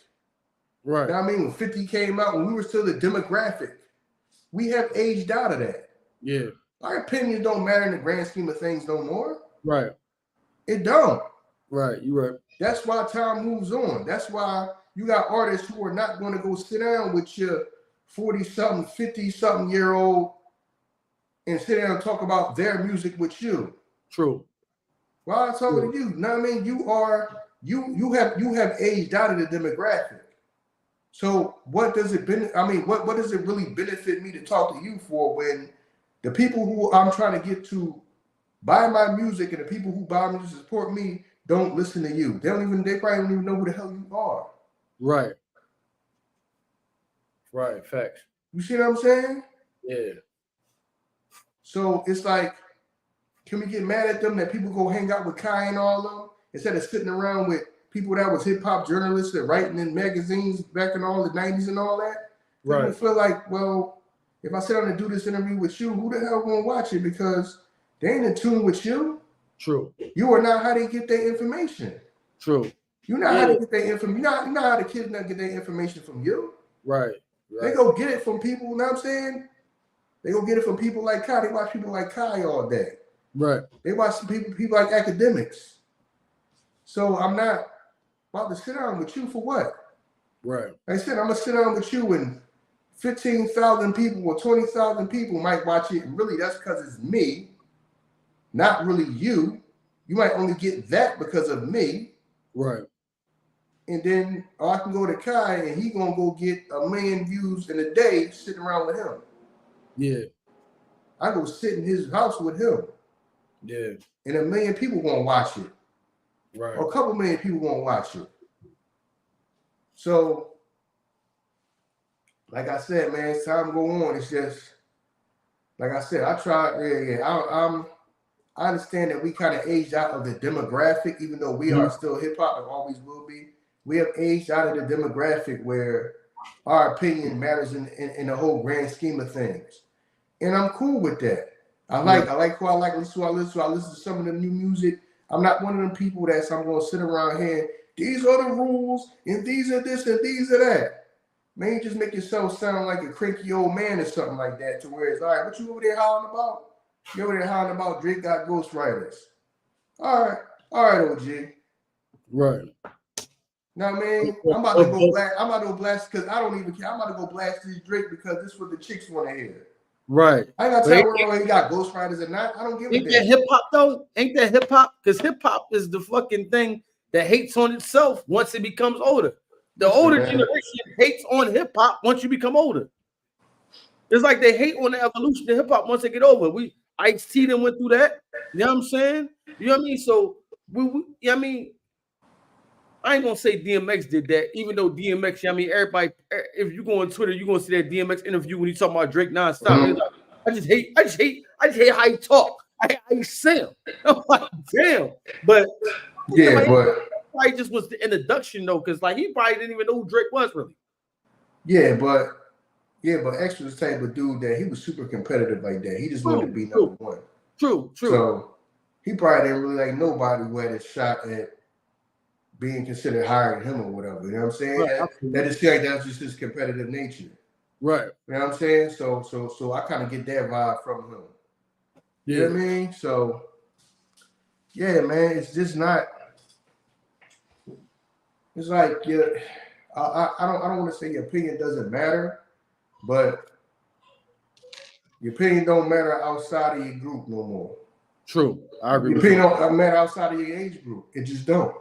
Right. You know what I mean? When 50 came out, when we were still the demographic, we have aged out of that. Yeah. Our opinions don't matter in the grand scheme of things no more. Right. It don't. Right. You're right. That's why time moves on. That's why you got artists who are not going to go sit down with your 40-something, 50-something year old and sit down and talk about their music with you. True. Why I talking to you? You know what I mean? You have aged out of the demographic. So what does it what does it really benefit me to talk to you for when the people who I'm trying to get to buy my music and the people who buy me to support me don't listen to you? They probably don't even know who the hell you are. Right. Right. Facts. You see what I'm saying? Yeah. So it's like, can we get mad at them that people go hang out with Kai and all of them instead of sitting around with people that was hip hop journalists that writing in magazines back in all the 90s and all that? People feel like, well, if I sit down and do this interview with you, who the hell gonna watch it? Because they ain't in tune with you. True. You are not how they get their information. True. You're not how they get their information. You're not how the kids not get their information from you. Right. They go get it from people, you know what I'm saying? They go get it from people like Kai. They watch people like Kai all day. Right. They watch people like academics. So I'm not about to sit down with you for what? Right. Like I said, I'm going to sit down with you and 15,000 people or 20,000 people might watch it. And really that's because it's me, not really you. You might only get that because of me. Right. And then I can go to Kai and he going to go get 1 million views in a day sitting around with him. Yeah. I go sit in his house with him. Yeah. And 1 million people gonna watch it. Right. Or a couple million people gonna watch it. So, like I said, man, as time go on, it's just like I said, I tried. I understand that we kind of aged out of the demographic, even though we are still hip hop and always will be. We have aged out of the demographic where our opinion matters in the whole grand scheme of things. And I'm cool with that. I like who I like, listen to. I listen to some of the new music. I'm not one of them people I'm going to sit around here. These are the rules, and these are this, and these are that. Man, you just make yourself sound like a cranky old man or something like that. To where it's all right. What you over there hollering about? You over there hollering about Drake got ghostwriters. All right, OG. Right. Now, man, I'm about to go blast. I'm about to go blast because I don't even care. I'm about to go blast this Drake because this is what the chicks want to hear. Right. I ain't got to tell whether he got ghostwriters or not. I don't give a damn. Ain't that hip hop though? Ain't that hip hop? Because hip hop is the fucking thing that hates on itself once it becomes older. The older generation hates on hip hop once you become older. It's like they hate on the evolution of hip hop once they get over. Ice-T then went through that. You know what I'm saying? You know what I mean? So I ain't gonna say DMX did that, even though DMX, everybody, if you go on Twitter, you're gonna see that DMX interview when he's talking about Drake nonstop. Mm-hmm. Like, I just hate how he talk. I hate how he sing. I'm like, damn. But probably just was the introduction though, because like he probably didn't even know who Drake was really. Yeah, but X was the type of dude that he was super competitive like that. He just wanted to be number one. True. So he probably didn't really like nobody who had a shot at being considered higher than him or whatever. You know what I'm saying? Right, that is like that's just his competitive nature. Right. You know what I'm saying? So I kind of get that vibe from him. You know what I mean? So yeah, man, it's just not. It's like I don't want to say your opinion doesn't matter, but your opinion don't matter outside of your group no more. True. I agree with Depending you. on man outside of your age group, it just don't.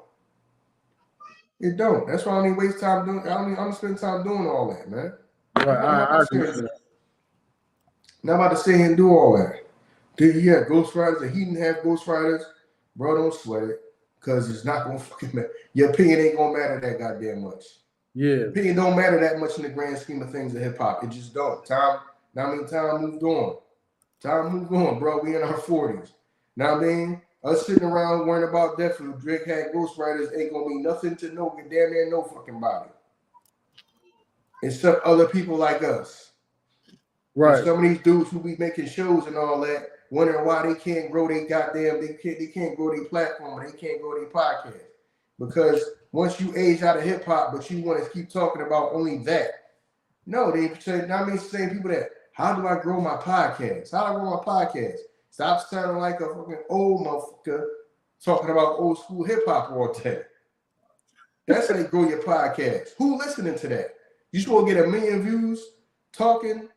It don't. That's why I don't even waste time doing. I don't spend time doing all that, man. Right. I agree with you. Not about to sit here and do all that. Yeah, Ghost Riders, and he didn't have Ghost Riders, bro. Don't sweat it, cause it's not gonna fucking matter. Your opinion ain't gonna matter that goddamn much. Yeah. Your opinion don't matter that much in the grand scheme of things in hip hop. It just don't. Time moved on. Time moved on, bro. We in our 40s. Now I mean, us sitting around worrying about death if Drake had Ghost Riders ain't gonna mean nothing to no damn near no fucking body. Except other people like us. Right. And some of these dudes who be making shows and all that, wondering why they can't grow their goddamn, they can't grow their platform, or they can't grow their podcast. Because once you age out of hip hop, but you want to keep talking about only that. No, they say, I mean, same people that, how do I grow my podcast? How do I grow my podcast? Stop sounding like a fucking old motherfucker talking about old school hip hop all day. That's how you grow your podcast. Who listening to that? You supposed to get 1 million views talking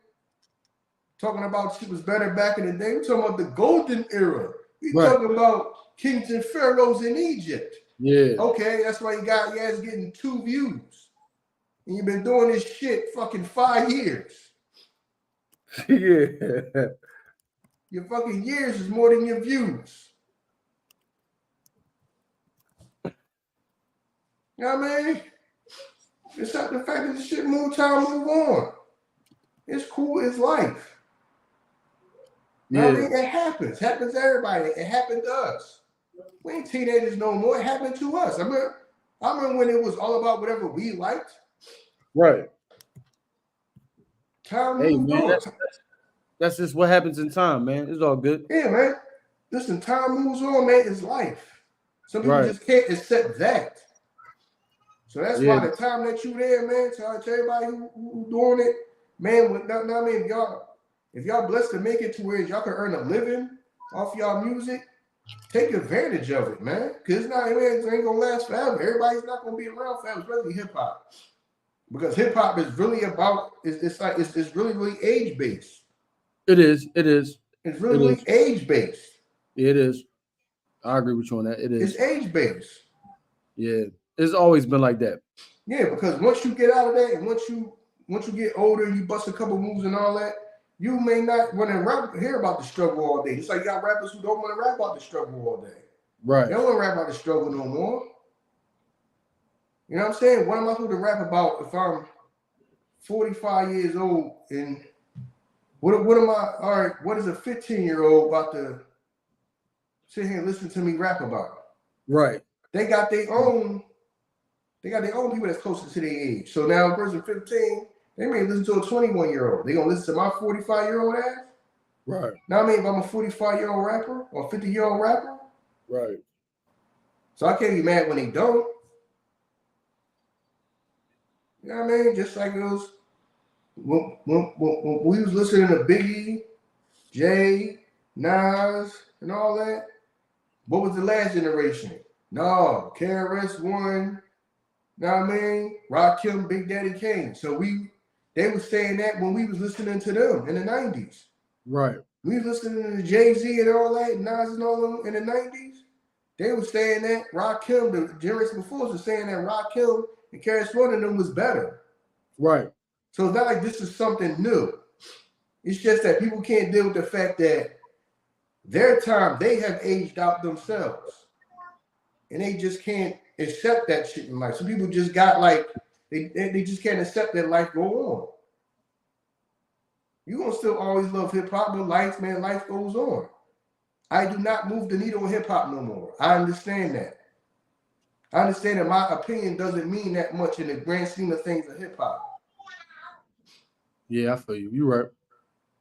about shit was better back in the day. We're talking about the golden era. We're talking about kings and pharaohs in Egypt. Yeah. Okay, that's why you got your ass getting 2 views. And you've been doing this shit fucking 5 years. Yeah. Your fucking years is more than your views. You know what I mean? It's not the fact that the shit move on. It's cool, it's life. You know what I mean? It happens. It happens to everybody. It happened to us. We ain't teenagers no more. It happened to us. I remember when it was all about whatever we liked. Right. Time moved on. That's just what happens in time, man. It's all good. Yeah, man. Listen, time moves on, man. It's life. Some people just can't accept that. So that's why the time that you there, man, to everybody who doing it, man, I mean, if y'all blessed to make it to where y'all can earn a living off y'all music, take advantage of it, man. Because it ain't gonna last forever. Everybody's not gonna be around forever, especially hip hop. Because hip hop is really about it's really age based. It is. It's really age based. It is. I agree with you on that. It is. It's age based. Yeah. It's always been like that. Yeah, because once you get out of that and once you get older, you bust a couple moves and all that, you may not want to hear about the struggle all day. Just like you got rappers who don't want to rap about the struggle all day. Right. They don't want to rap about the struggle no more. You know what I'm saying? What am I supposed to rap about if I'm 45 years old and what am I, all right, what is a 15-year-old about to sit here and listen to me rap about? Right. They got their own people that's closer to their age. So now a person 15, they may listen to a 21-year-old. They gonna listen to my 45-year-old ass? Right. Now I mean if I'm a 45-year-old rapper or a 50-year-old rapper. Right. So I can't be mad when they don't. You know what I mean? Just like it was when we was listening to Biggie, Jay, Nas, and all that. What was the last generation? No, KRS-One, know what I mean? Rakim, Big Daddy Kane. So they were saying that when we was listening to them in the 90s. Right. We was listening to Jay-Z and all that, Nas and all them in the 90s. They were saying that Rakim, the generation before was saying that Rakim and KRS-One and them was better. Right. So it's not like this is something new. It's just that people can't deal with the fact that their time, they have aged out themselves. And they just can't accept that shit in life. Some people just got like, they just can't accept that life go on. You're going to still always love hip-hop, but life goes on. I do not move the needle in hip-hop no more. I understand that. I understand that my opinion doesn't mean that much in the grand scheme of things of hip-hop. Yeah, I feel you. You're right.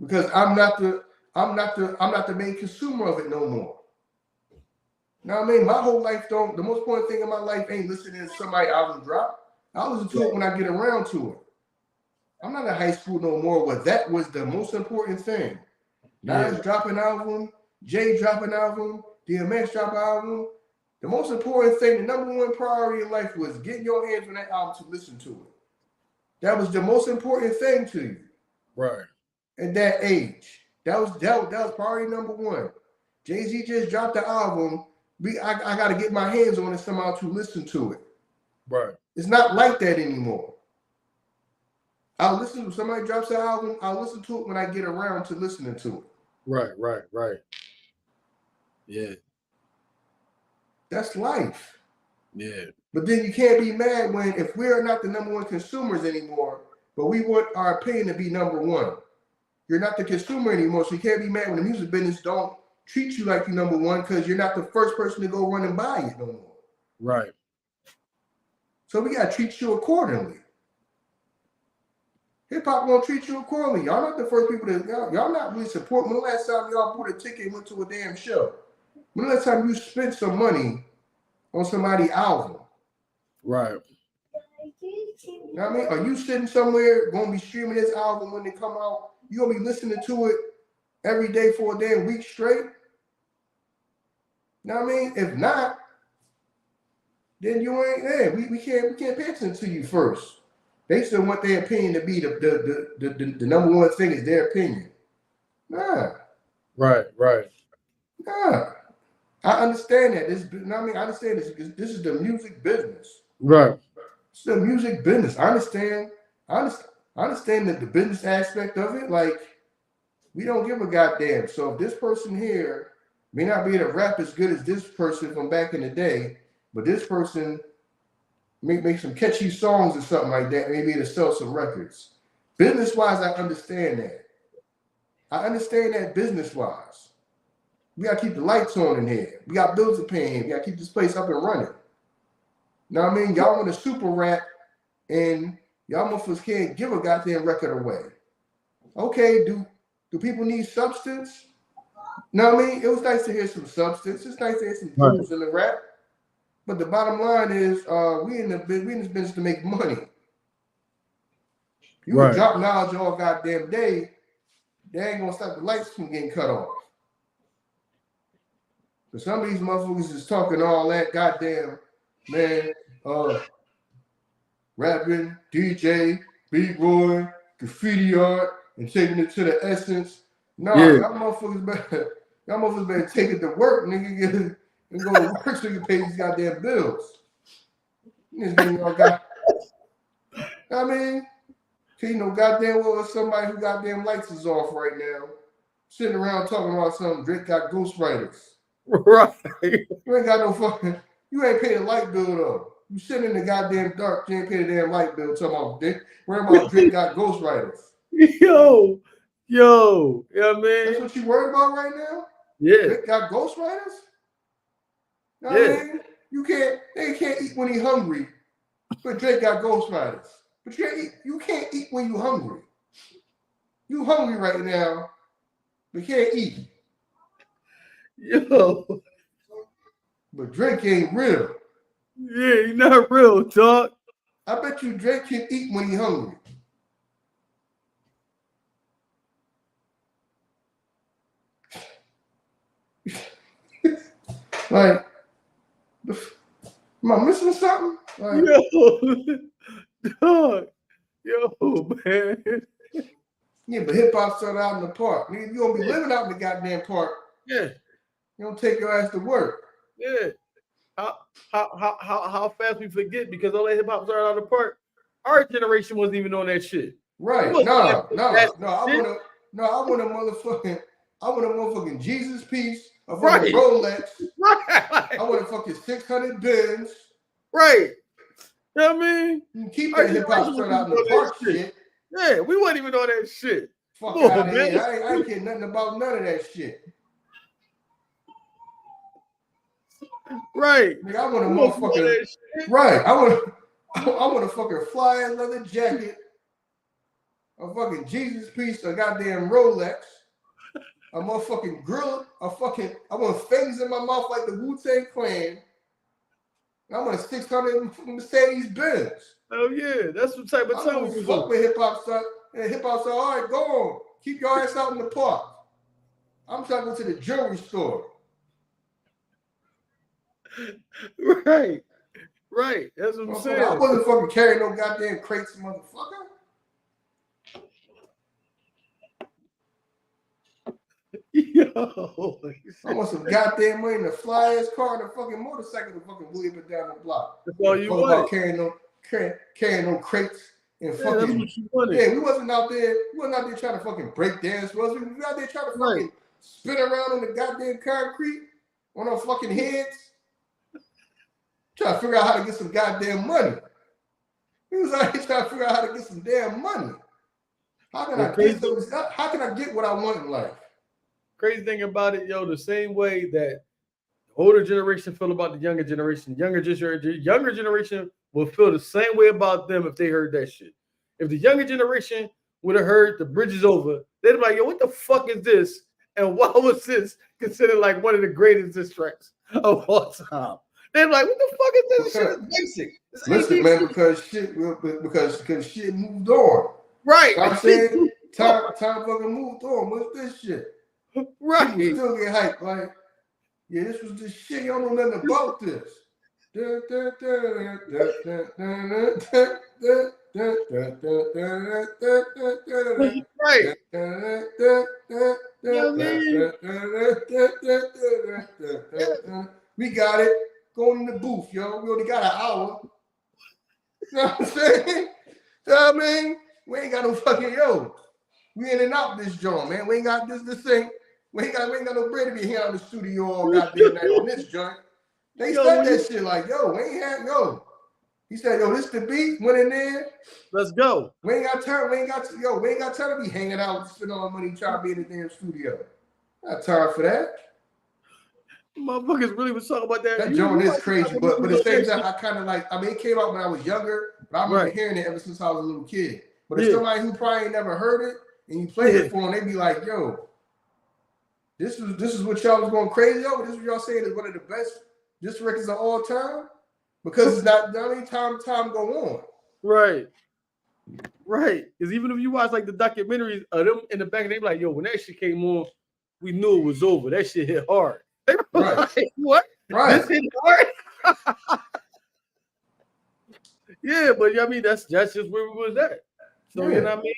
Because I'm not the main consumer of it no more. Now I mean, my whole life the most important thing in my life ain't listening to somebody album drop. I listen to it when I get around to it. I'm not in high school no more, but that was the most important thing. Nas dropping album, Jay dropping album, DMX dropping album. The most important thing, the number one priority in life was getting your hands on that album to listen to it. That was the most important thing to you. Right. At that age. That was priority number one. Jay-Z just dropped the album. I got to get my hands on it somehow to listen to it. Right. It's not like that anymore. I'll listen to somebody drops an album. I'll listen to it when I get around to listening to it. Right. Yeah. That's life. Yeah. But then you can't be mad when if we're not the number one consumers anymore, but we want our opinion to be number one. You're not the consumer anymore, so you can't be mad when the music business don't treat you like you're number one because you're not the first person to go run and buy it no more. Right. So we gotta treat you accordingly. Hip hop won't treat you accordingly. Y'all not the first people to y'all not really supporting. When the last time y'all bought a ticket and went to a damn show? When the last time you spent some money on somebody's album? Right. You know what I mean? Are you sitting somewhere gonna be streaming this album when they come out? You gonna be listening to it every day for a damn week straight? You know what I mean? If not, then you ain't there. We can't pay attention to you first. They still want their opinion to be the number one thing is their opinion. Nah. Right. Nah. I understand that. This, you know what I mean? I understand this. This is the music business. Right. It's the music business. I understand that the business aspect of it, like, we don't give a goddamn. So if this person here may not be able to rap as good as this person from back in the day, but this person make some catchy songs or something like that, maybe to sell some records. Business-wise, I understand that. I understand that business-wise. We got to keep the lights on in here. We got bills to pay. We got to keep this place up and running. You know what I mean? Y'all want a super rap, and y'all motherfuckers can't give a goddamn record away. Okay, do people need substance? You know what I mean? It was nice to hear some substance. It's nice to hear some jewels in the rap. But the bottom line is, we in this business to make money. You can drop knowledge all goddamn day. They ain't gonna stop the lights from getting cut off. But some of these motherfuckers is talking all that goddamn, man, rapping, DJ, B-boy, graffiti art, and taking it to the essence. No, y'all motherfuckers better take it to work, nigga. And go to work so you can pay these goddamn bills. You know I mean, you know goddamn well somebody who goddamn lights is off right now, sitting around talking about something. Drake got ghostwriters. Right. You ain't got no fucking. You ain't paid a light bill though. You sitting in the goddamn dark. You ain't paid a damn light bill. Talking about Dick. Worrying about Drake got ghostwriters. Yo, yeah, man. That's what you worried about right now? Yeah. Drake got ghostwriters? You know what I mean? They can't eat when he's hungry, but Drake got ghostwriters. But you can't eat when you hungry. You hungry right now, but can't eat. Yo. But Drake ain't real. Yeah, he's not real, dog. I bet you Drake can eat when he's hungry. Like, am I missing something? Like, yo, man. Yeah, but hip hop started out in the park. Nigga, you gonna be living out in the goddamn park. Yeah. You don't take your ass to work. Yeah. How fast we forget because all that hip hop started out in the park. Our generation wasn't even on that shit. Right. No. I want a motherfucking Jesus piece, a fucking Rolex. Right. I want a fucking 600 Benz. Right. You know what I mean? You keep that hip hop started out in the park shit. Yeah, we wasn't even on that shit. Fuck out of here. I ain't getting nothing about none of that shit. Right. Nigga, I want a motherfucking right. I want a fucking fly ass leather jacket, a fucking Jesus piece, a goddamn Rolex, a motherfucking grill, I want fangs in my mouth like the Wu-Tang Clan. I want a 600 Mercedes Benz. Oh yeah, that's the type of time we fuck with hip hop stuff. And hip hop said, all right, go on. Keep your ass out in the park. I'm trying to go to the jewelry store. Right. That's what I'm saying. I wasn't fucking carrying no goddamn crates, motherfucker. Yo. I want some goddamn money in a fly ass car and a fucking motorcycle to fucking wheel it down the block. That's all you Fuck wanted. about carrying no crates and Yeah, fucking. that's what you wanted. Yeah, we wasn't out there trying to fucking break dance. We was out there trying to fucking spin around on the goddamn concrete on our fucking heads. Trying to figure out how to get some goddamn money. We was out here trying to figure out how to get some damn money. How can I get what I want in life? Crazy thing about it, yo, the same way that the older generation feel about the younger generation, younger generation will feel the same way about them if they heard that shit. If the younger generation would have heard The Bridge Is Over, they'd be like, yo, what the fuck is this? And why was this considered like one of the greatest diss tracks of all time? They're like, what the fuck is this? Shit is basic. Listen, man, because shit moved on. Right. You know what I'm saying? Time fucking moved on. What's this shit? Right. People still get hyped. Like, yeah, this was this shit. Y'all know nothing about this. Right. We got it. Going in the booth, yo. We only got an hour. You know what I'm saying? You know what I mean? We ain't got no fucking we in and out this joint, man. We ain't got this thing. We ain't got no bread to be here in the studio all goddamn night on this joint. They said that shit like, we ain't had He said, this the beat, went in there. Let's go. We ain't got time to be hanging out, spending all the money trying to be in the damn studio. Not time for that. Motherfuckers really was talking about that. That joint is crazy, but at the same time, I kind of like, it came out when I was younger, but I remember hearing it ever since I was a little kid. But if somebody who probably ain't never heard it and you play it for them, they be like, this is what y'all was going crazy over. This is what y'all saying is one of the best diss records of all time? Because it's not any time go on. Right. Because even if you watch like the documentaries of them in the back, they be like, when that shit came on, we knew it was over. That shit hit hard. They were like, what? Right. This hit hard? Yeah, but I mean, that's just where we was at. So, you know what I mean?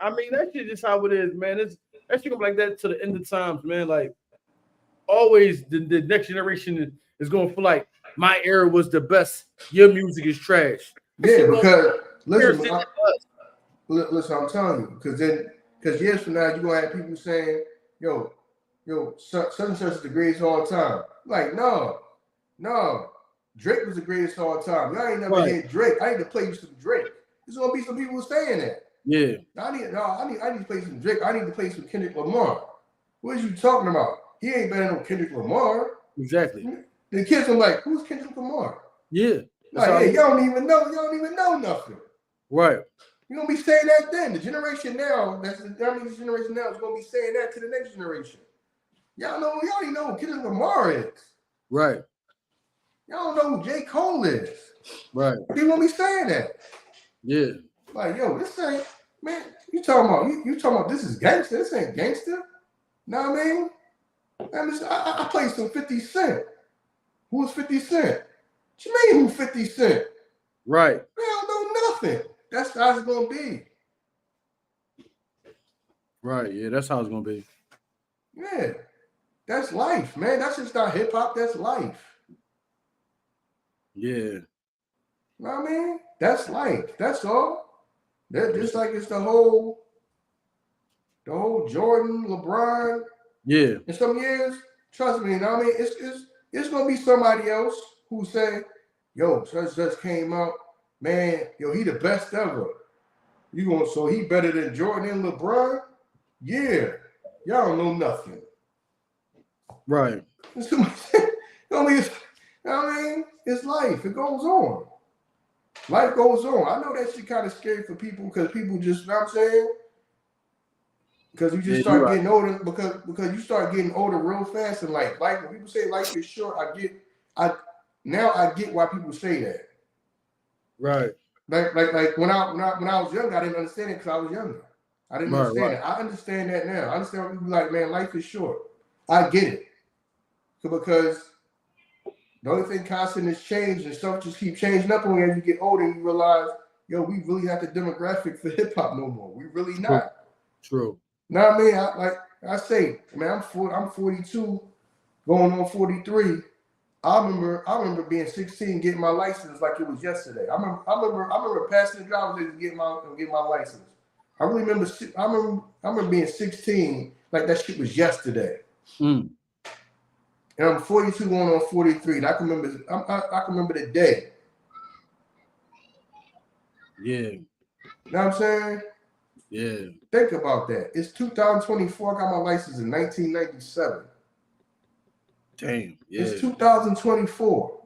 I mean, that shit just how it is, man. That shit gonna be like that to the end of times, man. Like, always the next generation is going to feel like my era was the best. Your music is trash. Yeah, because listen, I'm telling you, because years from now you're gonna have people saying, such and such is the greatest of all time. Like, no, Drake was the greatest of all time. Y'all ain't never heard Drake. I need to play you some Drake. There's gonna be some people saying that. Yeah. I need to play some Drake. I need to play some Kendrick Lamar. What are you talking about? He ain't better than Kendrick Lamar. Exactly. The kids are like, who's Kendrick Lamar? Yeah. Like, y'all don't even know nothing. Right. You're gonna be saying that then. The generation now, generation now is gonna be saying that to the next generation. Y'all already know who Kendrick Lamar is. Right. Y'all don't know who J. Cole is. Right. People gonna be saying that. Yeah. Like, this ain't, man, you talking about this is gangster. This ain't gangster. Know what I mean? I played some 50 Cent. Who's 50 Cent? What you mean who 50 Cent? Right. Man, I don't know nothing. That's how it's gonna be. Right, yeah, that's how it's gonna be. Yeah. That's life, man. That's just not hip-hop, that's life. Yeah. You know what I mean? That's life. That's all. That just like it's the whole Jordan, LeBron. Yeah. In some years, trust me, you know what I mean? It's gonna be somebody else who say, such came out, man, he the best ever. So he better than Jordan and LeBron? Yeah. Y'all don't know nothing. Right. It's life. It goes on. Life goes on. I know that shit kind of scary for people because people just, you know what I'm saying? Because you just start getting older, because you start getting older real fast in life. Like when people say life is short, I get why people say that. Right. Like when I was younger, I didn't understand it because I was younger. I didn't understand it. I understand that now. I understand when people like, man, life is short. I get it. Because the only thing constant is change, and stuff just keep changing up on you as you get older and you realize, we really not the demographic for hip hop no more. We really not. True. Know what I mean? I say, man, I'm 42, going on 43. I remember being 16, getting my license like it was yesterday. I remember passing the driver's license, getting my license. I remember being 16 like that shit was yesterday. Mm. And I'm 42 going on 43. And I can remember the day. Yeah. You know what I'm saying? Yeah. Think about that. It's 2024. I got my license in 1997. Damn. Yeah. It's 2024.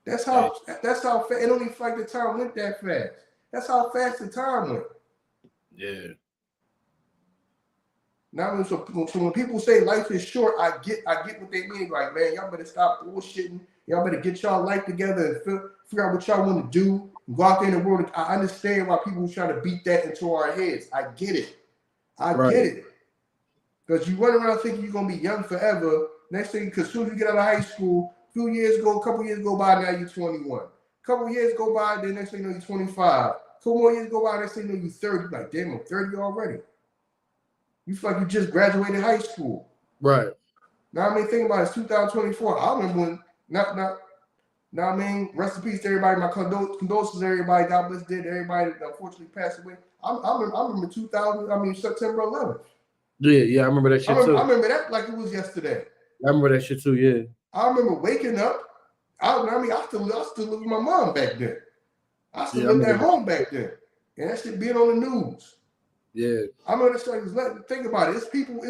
That's how fast. It don't even like the time went that fast. That's how fast the time went. Yeah. Now, so when people say life is short, I get what they mean. Like, man, y'all better stop bullshitting. Y'all better get y'all life together and figure out what y'all want to do. And go out there in the world. I understand why people try to beat that into our heads. I get it. I get it. Because you run around thinking you're gonna be young forever. Next thing, because soon as you get out of high school, a couple years go by, now you're 21. A couple years go by, then next thing you know, you're 25. A couple more years go by, next thing you know, you're 30. You're like, damn, I'm 30 already. You feel like you just graduated high school. Right. Now, I mean, think about it, it's 2024. I remember when, now, I mean, rest in peace to everybody. My condolences to everybody. God bless dead. Everybody that unfortunately passed away. I remember September 11th. Yeah, I remember that shit too. I remember that like it was yesterday. I remember that shit too, yeah. I remember waking up. I still lived with my mom back then. I still lived at home back then. And that shit being on the news. Yeah. I remember that. Think about it. It's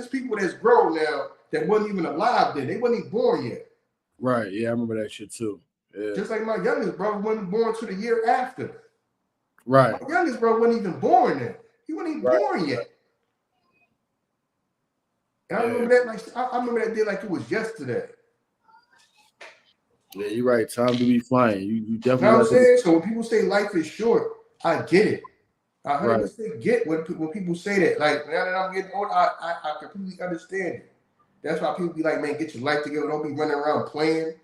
people that's grown now that wasn't even alive then. They wasn't even born yet. Right. Yeah, I remember that shit too. Yeah. Just like my youngest brother wasn't born to the year after. Right. My youngest brother wasn't even born then. He wasn't even born yet. And I remember that I remember that day like it was yesterday. Yeah, you're right. Time to be flying. You definitely. You know what I'm saying? So when people say life is short, I get it. I 100% get when people say that. Like, now that I'm getting older, I completely understand it. That's why people be like, man, get your life together. Don't be running around playing. You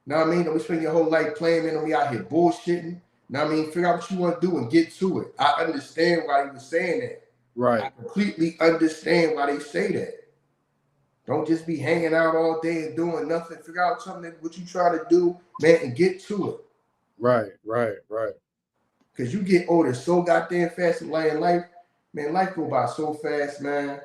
know what I mean? Don't be spending your whole life playing, man. Don't be out here bullshitting. You know what I mean? Figure out what you want to do and get to it. I understand why he was saying that. Right. I completely understand why they say that. Don't just be hanging out all day and doing nothing. Figure out something what you try to do, man, and get to it. Right. Because you get older so goddamn fast in life, man, life go by so fast, man.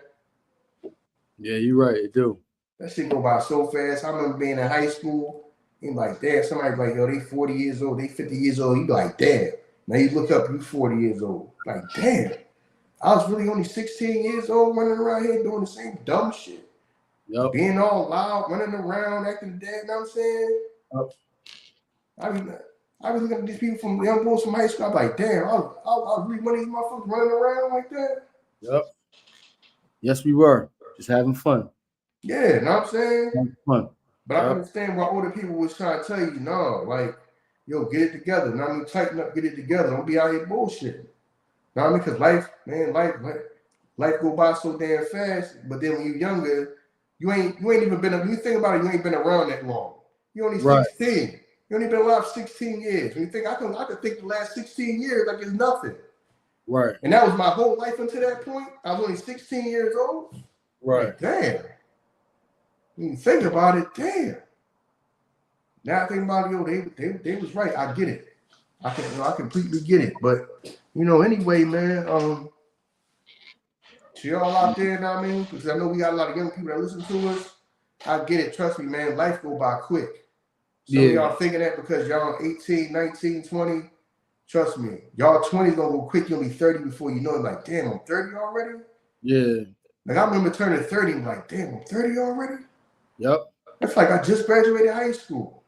Yeah, you're right. It do. That shit go by so fast. I remember being in high school. You like, damn, somebody like, yo, they 40 years old, they 50 years old. You be like, damn. Now you look up, you 40 years old. Like, damn. I was really only 16 years old running around here doing the same dumb shit. Yep. Being all loud, running around, acting dead, you know what I'm saying? Yep. I was looking at these people from young boys from high school. I'm like, damn, I was really one of these motherfuckers running around like that. Yep. Yes, we were. Just having fun. Yeah, you know what I'm saying? Having fun. But I understand why older people was trying to tell you, no, like, yo, get it together. You know what I mean? Tighten up, get it together. Don't be out here bullshitting. You know what I mean? Because life go by so damn fast. But then when you're younger, you ain't even been. When you think about it, you ain't been around that long. You only 16. You only been alive 16 years. When you think I can think the last 16 years like it's nothing. Right. And that was my whole life until that point. I was only 16 years old. Right. Like, damn. When you think about it, damn. Now I think about it, yo, they was right. I get it. I completely get it. But anyway, man, to y'all out there, you know what I mean? Because I know we got a lot of young people that listen to us. I get it. Trust me, man. Life go by quick. Some of y'all thinking that because y'all 18, 19, 20. Trust me. Y'all 20 is going to go quick. You'll be 30 before you know it. Like, damn, I'm 30 already? Yeah. Like, I remember turning 30 and like, damn, I'm 30 already? Yep. That's like I just graduated high school.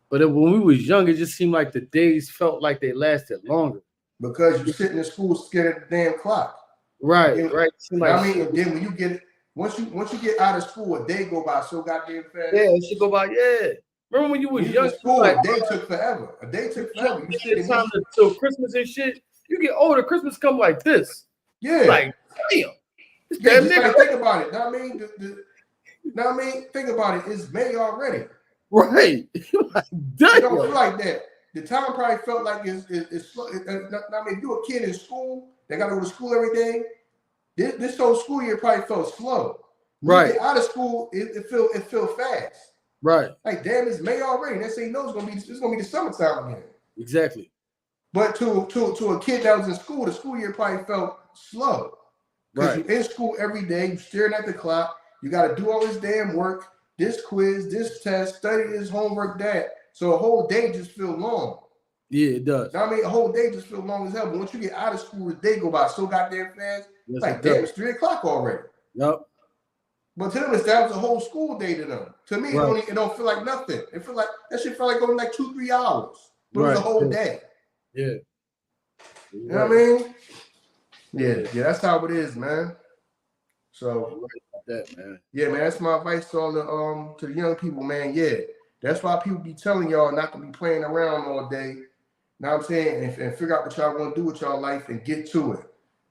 But when we was young, it just seemed like the days felt like they lasted longer. Because you sitting in school scared of the damn clock. Right, right. Like, I mean, and then when you get once you get out of school, a day go by so goddamn fast. Yeah, it should go by. Yeah. Remember when you was young? In school, a day took forever. You sit time till Christmas and shit. You get older, Christmas come like this. Yeah. Like, damn. Yeah, like, think about it. Know what I mean? Think about it. It's May already. Right. Like, it don't feel like that. The time probably felt like it's slow. I mean, if you're a kid in school, they got to go to school every day. This whole school year probably felt slow. When you Right. get out of school, it feel fast. Right. Like, damn, it's May already. Next thing you know, it's gonna be the summertime again. Exactly. But to a kid that was in school, the school year probably felt slow. Because Right. you're in school every day, you're staring at the clock, you gotta do all this damn work, this quiz, this test, study this homework, that. So a whole day just feel long. Yeah, it does. Now, I mean, a whole day just feel long as hell. But once you get out of school, the day go by so goddamn fast. Yes, Like, it damn, does. it's 3 o'clock already. Yep. But to them, that was a whole school day to them. To me, Right. it don't feel like nothing. It feel like that shit felt like only like 2-3 hours. But it was a whole day. Yeah. You know what I mean? Yeah, that's how it is, man. So that, man. Yeah, man, that's my advice to all to the young people, man. Yeah, that's why people be telling y'all not to be playing around all day. Know what I'm saying? And figure out what y'all want to do with y'all life and get to it,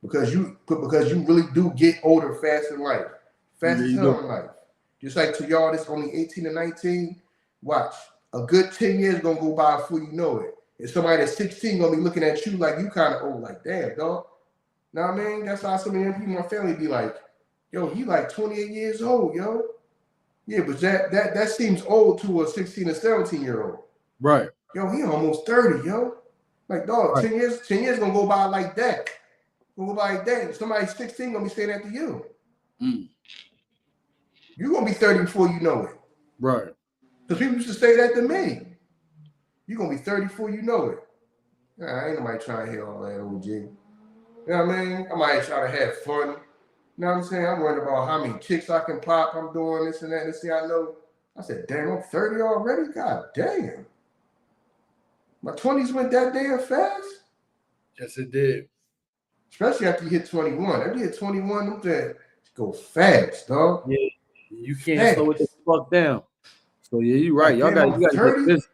because you really do get older fast in life, fast as hell in life. Just like to y'all that's only 18 and 19, watch, a good 10 years gonna go by before you know it. And somebody that's 16 gonna be looking at you like you kind of old, like, damn, dog. Know what I mean? That's how some of them people in my family be like, yo, he like 28 years old, yo. Yeah, but that seems old to a 16 or 17-year-old. Right. Yo, he almost 30, yo. Like, dog, right. 10 years gonna go by like that. Gonna go by like that. Somebody 16 gonna be saying that to you. You're gonna be 30 before you know it. Right. Because people used to say that to me. You're gonna be 30 before you know it. Nah, ain't nobody trying to hear all that, OG. You know what I mean? I might try to have fun. You know what I'm saying? I'm worried about how many chicks I can pop. I'm doing this and that. And see, I know. I said, damn, I'm 30 already? God damn. My 20s went that damn fast? Yes, it did. Especially after you hit 21. After you hit 21, them things go fast, dog. Yeah. You can't slow it the fuck down. So yeah, you're right. Like, Y'all got to get busy.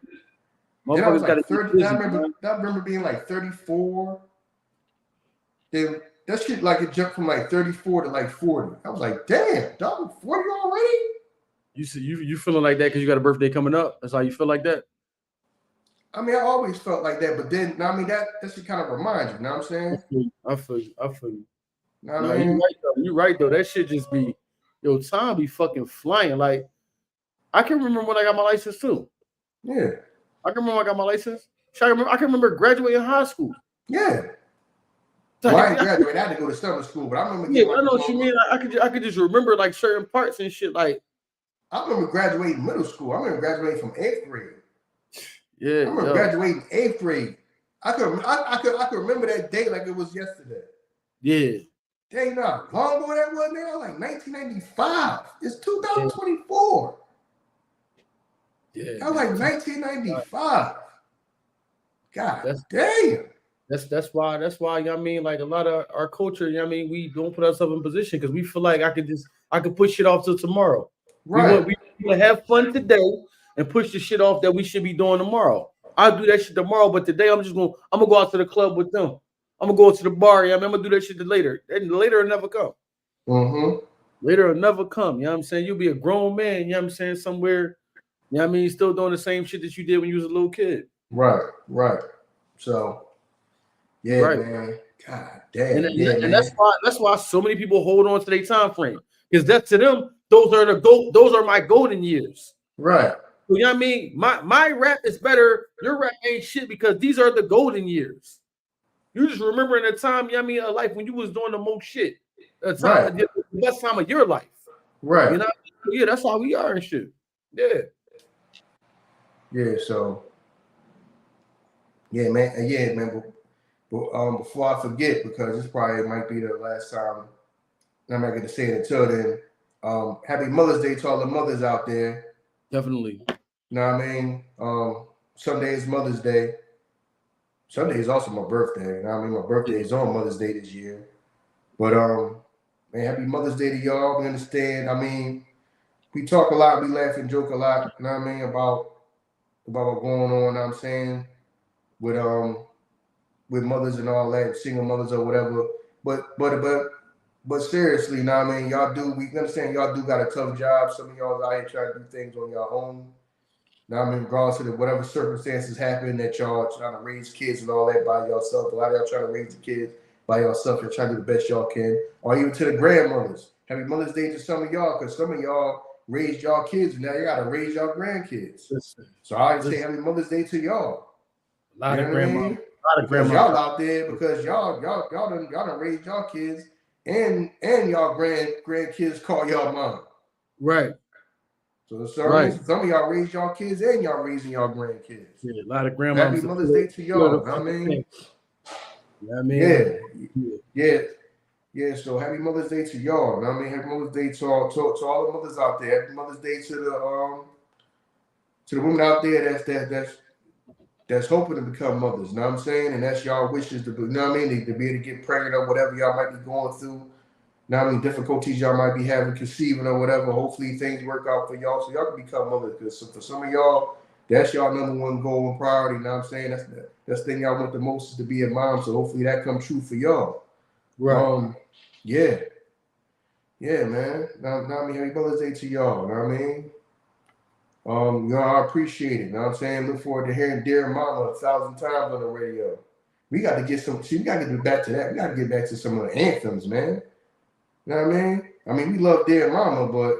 Motherfuckers got to get busy. I remember being like 34. Then that shit like it jumped from like 34 to like 40. I was like, damn, dog, 40 already? You feeling like that because you got a birthday coming up? That's how you feel like that? I mean, I always felt like that, but then I mean that shit kind of reminds you, know what I'm saying? I feel you. Know what I mean? You right though. That shit just be, yo, time be fucking flying. Like, I can remember when I got my license too. Yeah. I can remember when I got my license. I can remember graduating high school. Yeah. Well, I didn't graduate. I had to go to summer school, but I remember. Yeah, I know what you mean. I could just remember like certain parts and shit. Like, I remember graduating middle school. I remember graduating from 8th grade. Yeah, I remember graduating 8th grade. I could remember that day like it was yesterday. Yeah. Dang, not long ago that was now, like 1995. It's 2024. Yeah. That was like 1995. God damn. That's why you know what I mean, like a lot of our culture, you know what I mean, we don't put ourselves in position because we feel like I could push shit off till tomorrow. Right. We want to have fun today and push the shit off that we should be doing tomorrow. I'll do that shit tomorrow, but today I'm gonna go out to the club with them. I'm gonna go to the bar. Yeah, I'm gonna do that shit later. And later will never come. Mm-hmm. Later will never come. You know what I'm saying? You'll be a grown man, you know what I'm saying, somewhere. You know what I mean? Still doing the same shit that you did when you was a little kid. Right. So, yeah, right. Man. God damn. And that's why so many people hold on to their time frame. Because that's to them, those are my golden years. Right. So, you know what I mean? My rap is better. Your rap ain't shit because these are the golden years. You just remembering the time, you know what I mean, of life when you was doing the most shit. The best time of your life. Right. You know? Yeah, that's how we are and shit. Yeah. Yeah, so yeah, man. But before I forget, because this probably might be the last time I'm not gonna say it until then. Happy Mother's Day to all the mothers out there. Definitely. You know what I mean? Sunday is Mother's Day. Sunday is also my birthday. You know what I mean? My birthday is on Mother's Day this year. But man, happy Mother's Day to y'all. We understand. I mean, we talk a lot, we laugh and joke a lot, you know what I mean, about what's going on, you know what I'm saying, with mothers and all that, single mothers or whatever. But seriously, you know what I mean, we understand y'all do got a tough job. Some of y'all out here trying to do things on your own. You know what I mean, regardless of whatever circumstances happen that y'all trying to raise kids and all that by yourself. A lot of y'all trying to raise the kids by yourself and trying to do the best y'all can. Or even to the grandmothers. Happy Mother's Day to some of y'all, because some of y'all raised y'all kids, and now you gotta raise y'all grandkids. So I always say Happy Mother's Day to y'all. A lot of grandma. A lot of because y'all out there, because y'all done raised y'all kids, and y'all grandkids call y'all mom. Right. So some of y'all raised y'all kids and y'all raising y'all grandkids. Yeah, a lot of grandmas. Happy Mother's Day to y'all. I mean, yeah. So happy Mother's Day to y'all. I mean, happy Mother's Day to all the mothers out there. Happy Mother's Day to the women out there that's hoping to become mothers. You know what I'm saying? And that's y'all wishes to be. You know what I mean? To be able to get pregnant or whatever y'all might be going through. Now, I mean, difficulties y'all might be having conceiving or whatever. Hopefully, things work out for y'all so y'all can become mothers. Because for some of y'all, that's y'all number one goal and priority. You know what I'm saying? That's the thing y'all want the most is to be a mom. So hopefully that comes true for y'all. Right. Yeah, man. Now, I mean, happy Mother's Day to y'all. You know what I mean? Y'all, I appreciate it. You know what I'm saying? Look forward to hearing Dear Mama 1,000 times on the radio. We got to get we got to get back to that. We got to get back to some of the anthems, man. You know what I mean? I mean, we love Dear Mama, but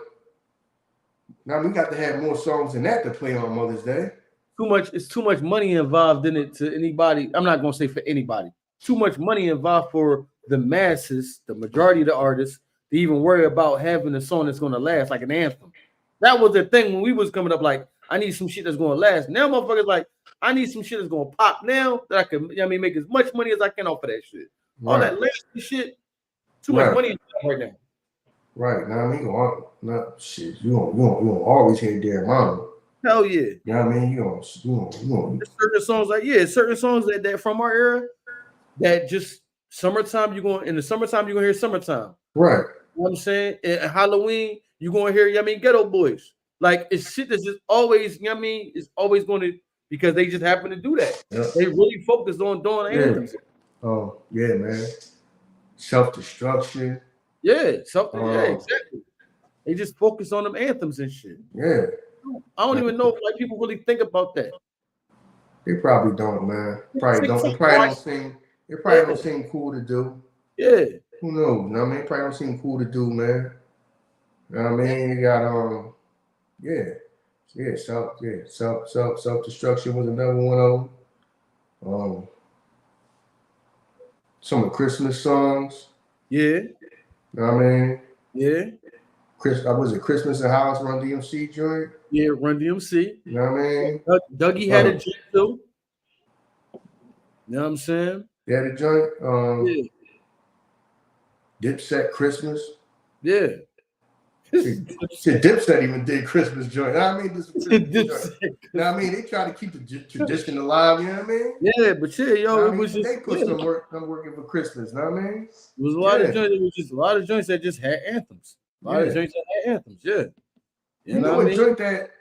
now we got to have more songs than that to play on Mother's Day. It's too much money involved in it to anybody. I'm not gonna say for anybody. Too much money involved for the masses, the majority of the artists, to even worry about having a song that's gonna last, like an anthem. That was the thing when we was coming up. Like, I need some shit that's gonna last. Now, motherfuckers like, I need some shit that's gonna pop now that I can, make as much money as I can off of that shit. Right. All that latest shit. Too much money right now. Right. Now, I mean, shit. You gonna always hear Dear Mama. Hell yeah. You know what I mean? You gonna certain songs certain songs that from our era that just summertime, in the summertime, you're gonna hear Summertime. Right. You know what I'm saying? And Halloween, you're gonna hear, Ghetto Boys. Like, it's shit that's just always, it's always going to, because they just happen to do that. Yep. They really focused on doing anthems. Oh, yeah, man. Self-destruction. Yeah, exactly. They just focus on them anthems and shit. Yeah. I don't even know if people really think about that. They probably don't, man. Probably don't. It probably don't seem cool to do. Yeah. Who knows? You know what I mean? It probably don't seem cool to do, man. You know what I mean? You got self-destruction was another one of them. Some of the Christmas songs. Yeah. You know what I mean? Yeah. Was it Christmas in House, Run DMC joint? Yeah, Run DMC. You know what I mean? Dougie had a joint too. You know what I'm saying? They had a joint. Dipset Christmas. Yeah. Dipset even did Christmas joint. You know what I mean? This is Christmas joint. You know what I mean? They try to keep the tradition alive. You know what I mean? Yeah, but it was just they put some work. I'm working for Christmas. You know what I mean? It was a lot of joints. It was just a lot of joints that just had anthems. A lot of joints that had anthems. Yeah. You know what joint that?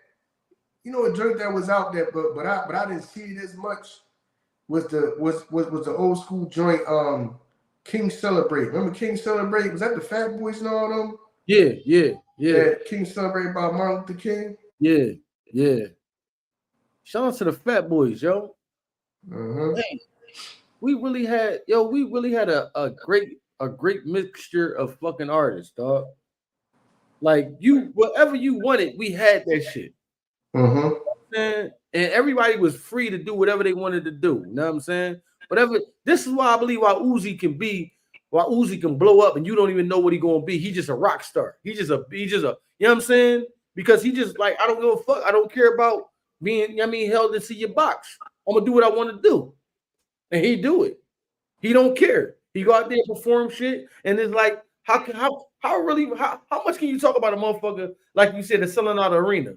You know a joint that was out there, but I didn't see it as much. Was the old school joint? King Celebrate. Remember King Celebrate? Was that the Fat Boys and all them? Yeah. King Celebrate by Martin Luther King. Yeah. Shout out to the Fat Boys, yo. Uh-huh. Hey, we really had a great mixture of fucking artists, dog. Like, whatever you wanted, we had that shit. Uh-huh. And everybody was free to do whatever they wanted to do. You know what I'm saying? This is why I believe why Uzi can blow up and you don't even know what he's gonna be. He's just a rock star. He's just a, you know what I'm saying? Because he just like, I don't give a fuck. I don't care about being, held into your box. I'm gonna do what I want to do. And he do it. He don't care. He go out there and perform shit. And it's like, how much can you talk about a motherfucker, like you said, that's selling out an arena?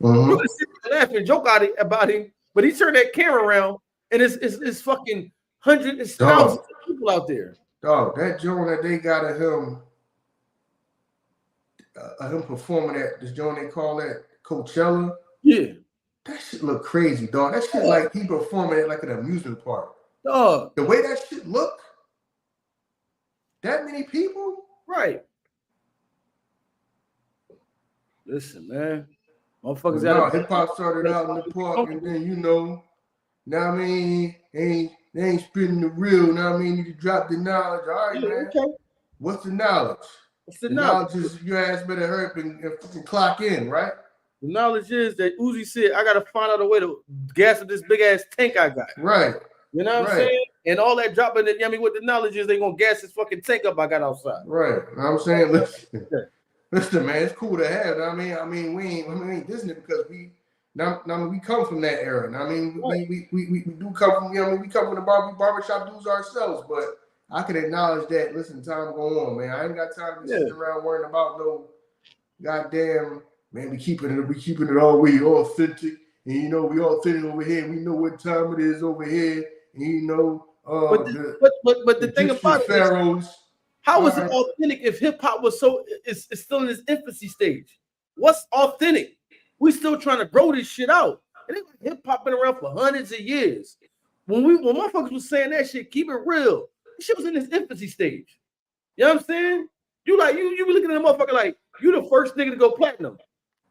Mm-hmm. You can sit there and laugh and joke about him, but he turned that camera around and it's fucking hundreds, thousands of people out there. Dog, that joint that they got of him performing at this joint they call that Coachella. Yeah. That shit look crazy, dog. That shit like he performing at like an amusement park. Dog. The way that shit look, that many people? Right. Listen, man. Motherfuckers hip hop started out in the park and then now I mean, they ain't spitting the real, now I mean, you drop the knowledge. All right, man. Okay. What's the knowledge? What's The knowledge is your ass better hurry up and fucking clock in, right? The knowledge is that Uzi said, I gotta find out a way to gas up this big ass tank I got. Right. You know what I'm saying? And all that dropping it, I mean, what the knowledge is, they gonna gas this fucking tank up I got outside. Right. You know what I'm saying? Listen, man, it's cool to have. I mean, we ain't Disney because we come from that era. I mean, we do come from, you know, we come from the barbershop dudes ourselves, but I can acknowledge that. Listen, time go on, man. I ain't got time to be sitting around worrying about no goddamn, man, we keeping it all way authentic. And you know, we authentic over here. We know what time it is over here. And you know, but the thing about it is, how is it authentic if hip hop was it's still in its infancy stage? What's authentic? We still trying to grow this shit out. And hip hop been around for hundreds of years. When motherfuckers was saying that shit, keep it real. This shit was in its infancy stage. You know what I'm saying? You be looking at a motherfucker like you the first nigga to go platinum.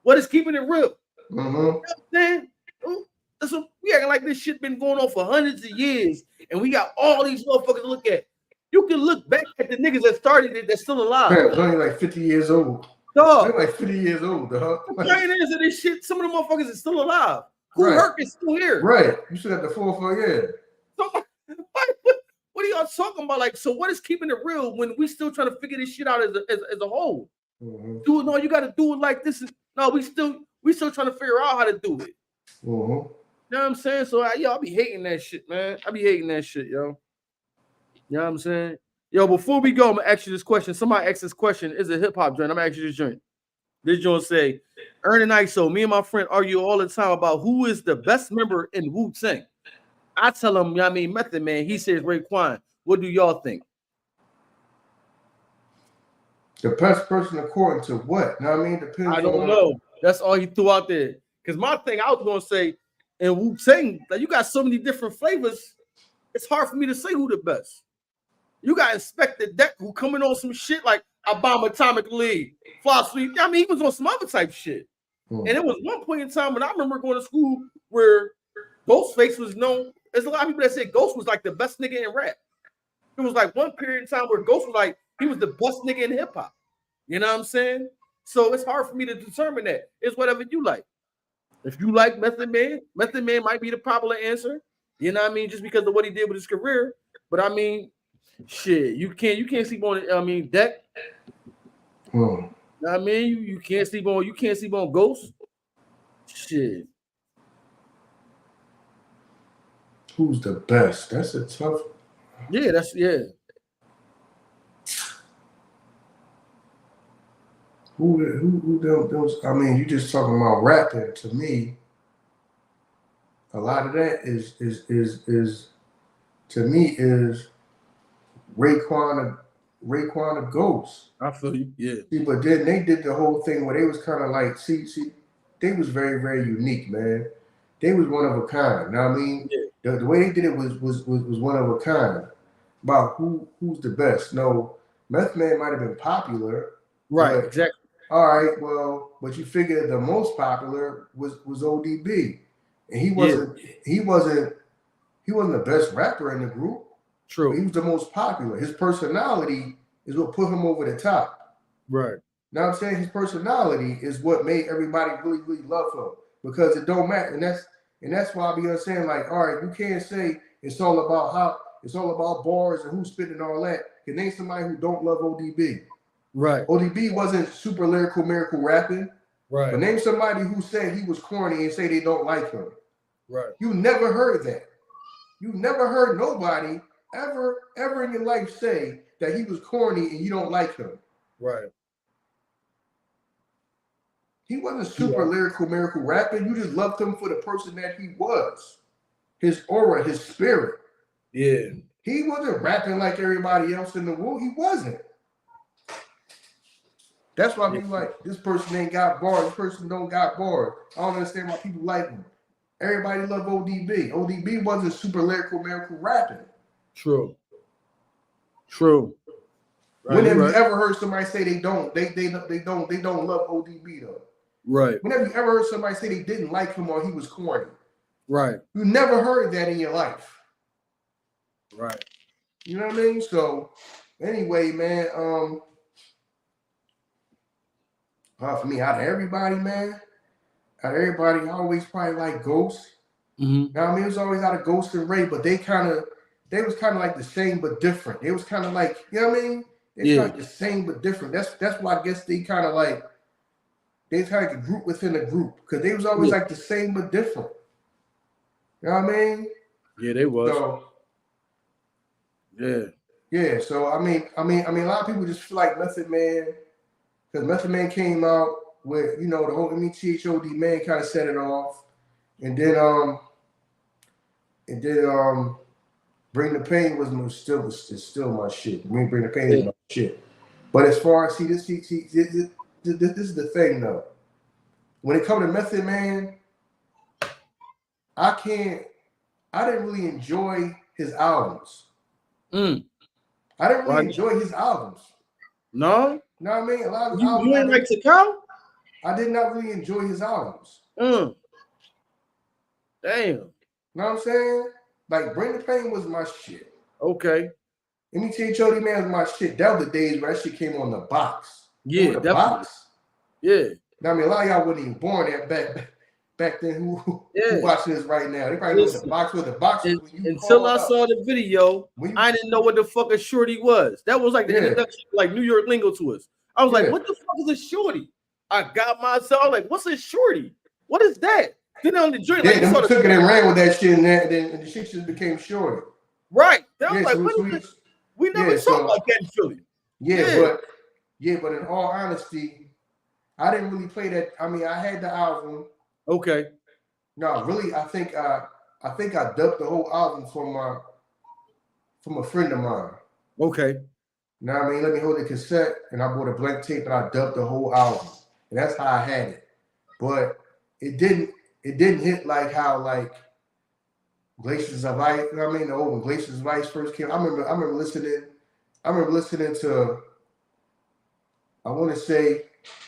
What is keeping it real? Mm-hmm. You know what I'm saying? We acting like this shit been going on for hundreds of years, and we got all these motherfuckers to look at. You can look back at the niggas that started it that's still alive. Man, it's only like 50 years old. Dog. They're like 50 years old, dog. The pioneers of this shit, some of the motherfuckers are still alive. Who Herc is still here. Right. You still got the 4 years. So, what are y'all talking about? Like, so what is keeping it real when we still trying to figure this shit out as a whole? Mm-hmm. Do it, no, you got to do it like this. No, we still trying to figure out how to do it. Mm-hmm. You know what I'm saying? So, I be hating that shit, man. I be hating that shit, yo. You know what I'm saying? Yo, before we go, I'm going to ask you this question. Somebody asked this question. Is a hip-hop joint? I'm going to ask you this joint. This joint say, Ern and Iso, me and my friend argue all the time about who is the best member in Wu-Tang. I tell him, you know what I mean, Method Man. He says Raekwon. What do y'all think? The best person according to what? You know what I mean? Depends. I don't know. That's all he threw out there. Because my thing, I was going to say, in Wu-Tang, like you got so many different flavors, it's hard for me to say who the best. You got Inspector Deck who coming on some shit like I Bomb Atomic League, Fly Sleep. I mean, he was on some other type shit. And it was one point in time when I remember going to school where Ghostface was known. There's a lot of people that said Ghost was like the best nigga in rap. It was like one period in time where Ghost was like, he was the best nigga in hip hop. You know what I'm saying? So it's hard for me to determine that. It's whatever you like. If you like Method Man might be the popular answer. You know what I mean? Just because of what he did with his career. But I mean, shit, you can't sleep on it. I mean, Deck. You know what I mean? You can't sleep on Ghost. Shit. Who's the best? That's a tough. Yeah, Who those? I mean, you just talking about rapping. To me, a lot of that is to me is Raekwon a Ghost. I feel you. Yeah. See, but then they did the whole thing where they was kind of like, see, they was very, very unique, man. They was one of a kind. You know what I mean? Yeah. The way they did it was one of a kind. About who's the best. No, Meth Man might have been popular. Right, exactly. All right, well, but you figure the most popular was ODB. And he wasn't the best rapper in the group. True. But he was the most popular. His personality is what put him over the top. Right. Now I'm saying his personality is what made everybody really, really love him. Because it don't matter. And that's why I be saying, like, all right, you can't say it's all about bars and who's spitting all that. Can name somebody who don't love ODB. Right. ODB wasn't super lyrical miracle rapping. Right. But name somebody who said he was corny and say they don't like him. Right. You never heard that. You never heard nobody ever in your life say that he was corny and you don't like him. Right. He wasn't super lyrical miracle rapping. You just loved him for the person that he was. His aura, his spirit. Yeah. He wasn't rapping like everybody else in the world. He wasn't. That's why people like, this person ain't got bars, this person don't got bars. I don't understand why people like him. Everybody love ODB. ODB wasn't super lyrical miracle rapping. True. Right, when have you ever heard somebody say they don't love ODB though? Right. Whenever you ever heard somebody say they didn't like him or he was corny? Right. You never heard that in your life. Right. You know what I mean? So anyway, man, For me, out of everybody, man, out of everybody, I always probably like Ghost. Mm-hmm. Now, I mean, it was always out of Ghost and Ray, but they was kind of like the same but different. It was kind of like, you know what I mean? They kind of like the same but different. That's why I guess they kind of like a group within a group because they was always like the same but different. You know what I mean? Yeah, they was. So, yeah. Yeah. So I mean, a lot of people just feel like Method Man because Method Man came out with the whole METHOD man kind of set it off, and then Bring the Pain was still my shit. Bring the Pain is my shit. But as far as this is the thing though. When it comes to Method Man, I didn't really enjoy his albums. I didn't really enjoy his albums. No? You know what I mean? A lot of you albums. You ain't like Takao? I did not really enjoy his albums. Damn. You know what I'm saying? Like Bring the Pain was my shit. Okay. METHOD Man was my shit. That was the days where that shit came on the box. Yeah, the definitely. box. Yeah. Now, I mean, a lot of y'all wasn't even born back then. Who watching this right now? They probably know what the box was. The box was until I saw the video, I didn't know what the fuck a shorty was. That was like the introduction, like New York lingo to us. I was like, what the fuck is a shorty? I got myself like, what's a shorty? What is that? Then on the joint, like, they took it and ran with that shit, and then the shit just became shorty. Right. That was like, we never talked about that in Philly. But in all honesty, I didn't really play that. I mean, I had the album. Okay. No, really, I think I dubbed the whole album from a friend of mine. Okay. Now I mean, let me hold the cassette, and I bought a blank tape, and I dubbed the whole album, and that's how I had it. But it didn't hit like how like Glaciers of Ice. You know what I mean, the old when Glaciers of Ice first came. I remember listening to. I want to say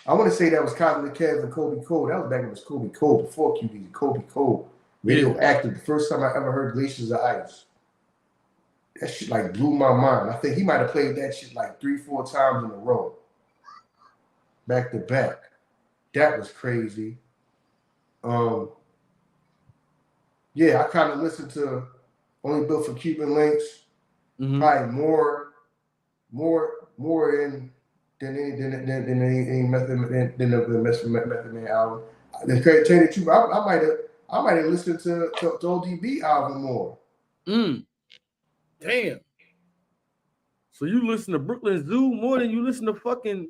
that was Cosmic Kev and Kobe Cole. That was back when it was Kobe Cole before QB. Kobe Cole, radioactive. The first time I ever heard Glaciers of Ice. That shit like blew my mind. I think he might have played that shit like 3-4 times in a row, back to back. That was crazy. Yeah, I kind of listened to Only Built for Cuban Links. Probably more in than any Method Man album. To tell you the truth, I might have listened to ODB album more. Damn. So you listen to Brooklyn Zoo more than you listen to fucking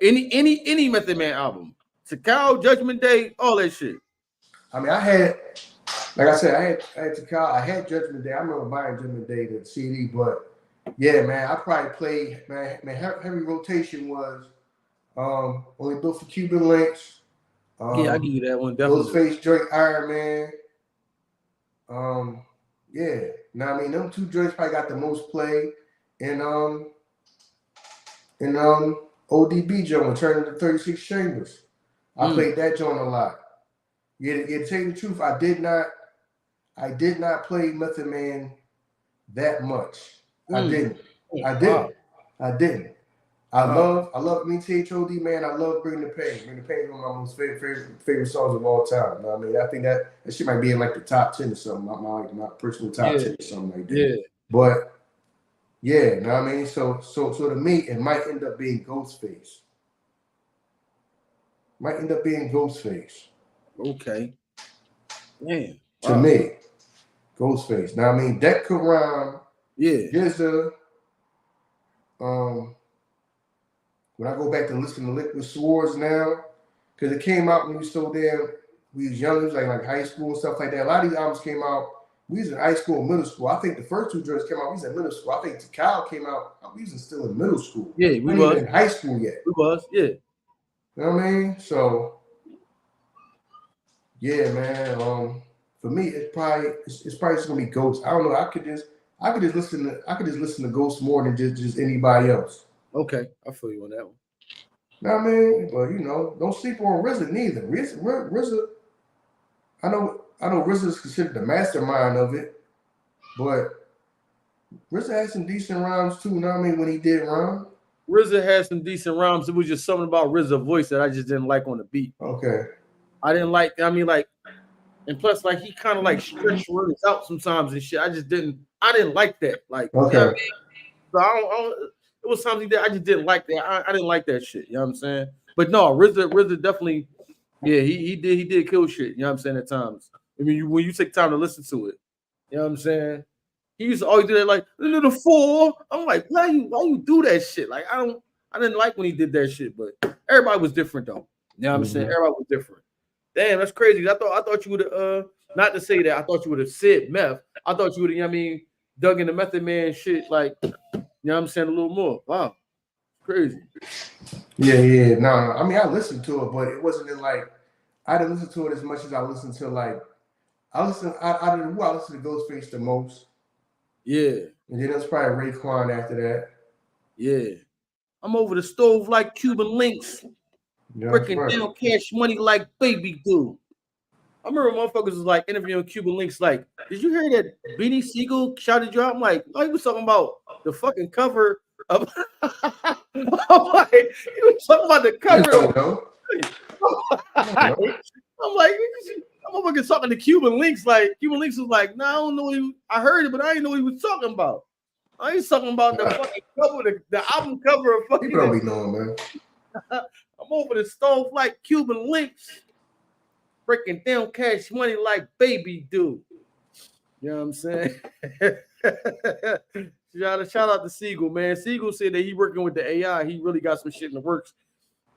any Method Man album. Takao, Judgment Day, all that shit. I mean, I had, like I said, I had Takao, I had Judgment Day. I remember buying Judgment Day, the CD, but yeah, man, I probably played, man, heavy rotation was Only Built for Cuban Links. Yeah, I give you that one, definitely. Ghostface Joint, Iron Man. Yeah. Now I mean, them two joints probably got the most play in ODB joint, Turning to 36 Chambers. I played that joint a lot. Yeah, to tell you the truth, I did not play Method Man that much. I didn't. I love METHOD, man. I love Bring the Pain. Bring the Pain is one of my most favorite songs of all time. You know what I mean? I think that shit might be in like the top 10 or something. My personal top 10 or something like that. Yeah. But yeah, you know what I mean? So to me, it might end up being Ghostface. Okay. Man. To me, Ghostface. Now I mean, that could rhyme. Yeah. When I go back to listen to Liquid Swords now, because it came out when we was young, it was like high school and stuff like that. A lot of these albums came out, we was in high school and middle school. I think the first two joints came out, we was in middle school. I think Takao came out, we was still in middle school. Yeah, we was. Even in high school yet. We was, yeah. You know what I mean? So, yeah, man. For me, it's probably just gonna be Ghost. I don't know. I could just listen to Ghost more than just anybody else. Okay, I feel you on that one. Know what I mean? But don't sleep on RZA neither. RZA, I know RZA is considered the mastermind of it, but RZA had some decent rhymes too. You know what I mean? When he did rhyme. RZA had some decent rhymes. It was just something about RZA's voice that I just didn't like on the beat. Okay. I didn't like. I mean, like, and plus, like, he kind of like stretched words out sometimes and shit. I didn't like that. Like, you know what I Okay. mean? So I don't, it was something that I just didn't like that. I didn't like that shit. You know what I'm saying? But no, RZA definitely, yeah, he did kill shit. You know what I'm saying? At times, I mean, when you take time to listen to it, you know what I'm saying? He used to always do that, like the little four. I'm like, why you do that shit? Like, I didn't like when he did that shit, but everybody was different though. You know what I'm saying? Everybody was different. Damn, that's crazy. I thought you would have not to say that, I thought you would have said meth. I thought you would have, you know what I mean, dug in the Method Man shit, like, you know what I'm saying, a little more. Wow. Crazy. Yeah. No. I mean, I listened to it, but it wasn't in like I didn't listen to it as much as I listened to like I listened. I listened to Ghostface the most. Yeah. And then it was probably Raekwon after that. Yeah. I'm over the stove like Cuban links, Yeah, breaking right. down cash money like baby do. I remember motherfuckers was like interviewing Cuban links, like, did you hear that Beanie Siegel shouted you out? I'm like, oh, he was talking about the fucking cover of I'm like, he was talking about the cover of I'm like, I'm fucking talking to Cuban links. Like, Cuban links was like, no, I don't know I heard it, but I didn't know what he was talking about. I ain't talking about the fucking cover, the album cover of fucking. People don't be knowing, man. I'm over the stove like Cuban links, breaking down cash money like baby do. You know what I'm saying? shout out to Siegel, man. Siegel said that he working with the AI. He really got some shit in the works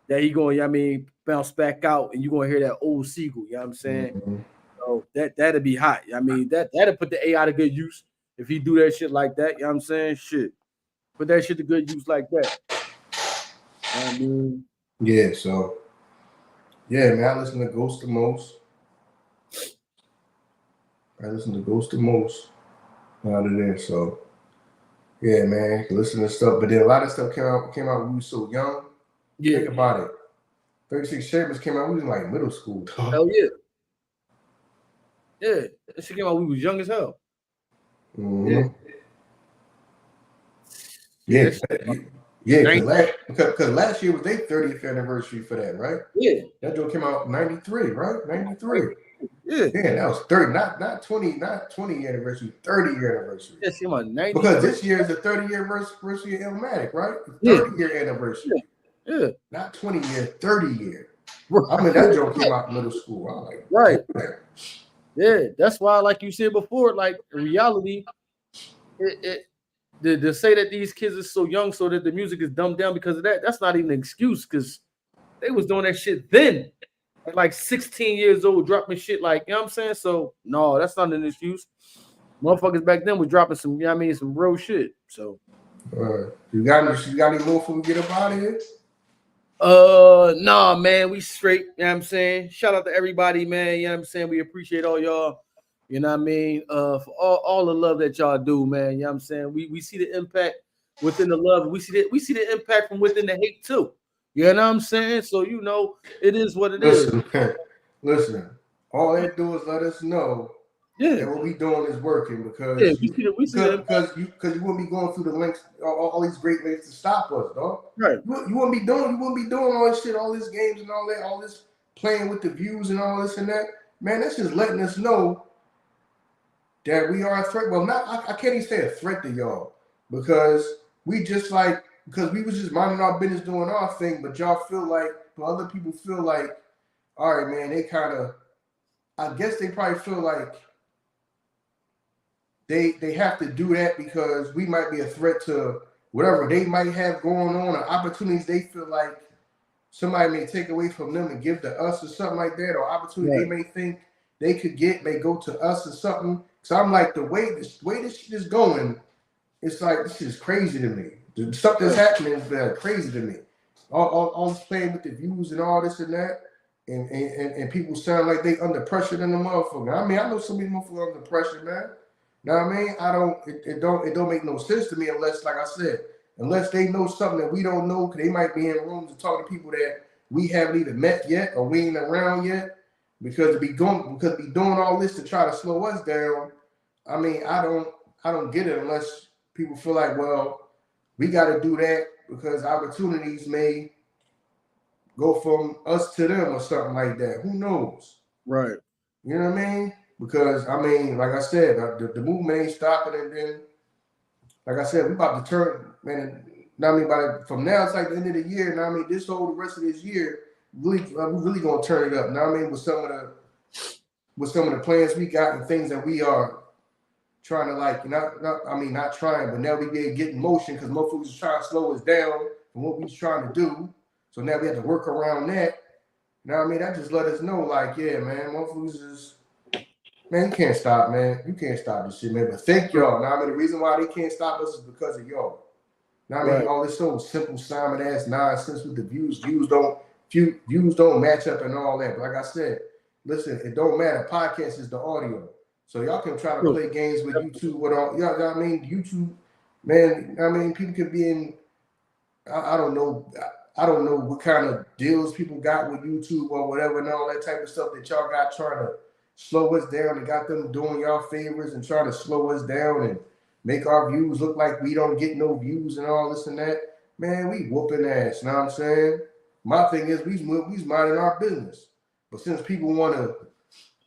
that he going, I mean, bounce back out, and you're gonna hear that old Siegel. You know what I'm saying? Mm-hmm. So that'd be hot. I mean, that'd put the AI to good use if he do that shit like that. You know what I'm saying? Shit. Put that shit to good use like that. I mean, yeah, so yeah, man, I listen to Ghost the most. Out of there. So yeah, man, listen to stuff. But then a lot of stuff came out when we were so young. yeah. Think about it. 36 Shavers came out, we was in like middle school, dog. Hell yeah. Yeah. That shit came out when we was young as hell. Mm-hmm. Yeah. Because last year was their 30th anniversary for that, right? Yeah. That joke came out 93, right? 93. Yeah. Yeah, that was 30, not 20 anniversary, 30-year anniversary. Yeah, she about 90. Because this year is the 30-year anniversary of Illmatic, right? 30-year anniversary. Yeah. Not 20-year, 30-year. I mean, that joke came out middle school. I'm like, right. Yeah, that's why, like you said before, like in reality, to say that these kids are so young so that the music is dumbed down because of that, that's not even an excuse because they was doing that shit then at like 16 years old, dropping shit like, you know what I'm saying? So, no, that's not an excuse. Motherfuckers back then were dropping some, you know what I mean, some real shit. So, you got any more before we get up out of here? Nah, man, we straight, you know what I'm saying? Shout out to everybody, man. You know what I'm saying? We appreciate all y'all. You know what I mean? For all the love that y'all do, man. You know what I'm saying? We see the impact within the love. We see the impact from within the hate too. You know what I'm saying? So you know it is what it is. Listen, all they do is let us know that what we doing is working because because you wouldn't be going through the links, all these great links to stop us, dog. Right. You wouldn't be doing all this shit, all these games and all that, all this playing with the views and all this and that. Man, that's just letting us know that we are a threat. Well, I can't even say a threat to y'all because we was just minding our business doing our thing, but y'all feel like, but other people feel like, all right, man, they kind of, I guess they probably feel like they have to do that because we might be a threat to whatever they might have going on or opportunities they feel like somebody may take away from them and give to us or something like that, or opportunity they may think they could get may go to us or something. So I'm like, the way this shit is going, it's like, this is crazy to me. The stuff that's happening is crazy to me. All this playing with the views and all this and that, and people sound like they under pressure than the motherfucker. I mean, I know some of these motherfuckers under pressure, man. Know what I mean? It don't make no sense to me unless, like I said, unless they know something that we don't know, because they might be in rooms and talk to people that we haven't even met yet or we ain't around yet, because we doing all this to try to slow us down. I mean, I don't get it unless people feel like, well, we got to do that because opportunities may go from us to them or something like that. Who knows? Right. You know what I mean? Because I mean, like I said, the movement ain't stopping, and then, like I said, we about to turn, man. Now I mean, from now it's like the end of the year. Now I mean, the rest of this year, we really gonna turn it up. Now I mean, with some of the plans we got and things that we are trying to not trying, but now we did get in motion because motherfuckers was trying to slow us down from what we was trying to do. So now we have to work around that. Now I mean, that just let us know, like, yeah, man, motherfuckers is, man, you can't stop, man. You can't stop this shit, man. But thank y'all. Now I mean, the reason why they can't stop us is because of y'all. Now I mean, all this so simple, Simon ass nonsense with the views. Views don't match up and all that. But like I said, listen, it don't matter. Podcast is the audio. So y'all can try to play games with YouTube, with all y'all. I mean, YouTube, man. I mean, people could be in. I don't know. I don't know what kind of deals people got with YouTube or whatever and all that type of stuff that y'all got trying to slow us down and got them doing y'all favors and trying to slow us down and make our views look like we don't get no views and all this and that. Man, we whooping ass. You know what I'm saying? My thing is we's minding our business. But since people want to,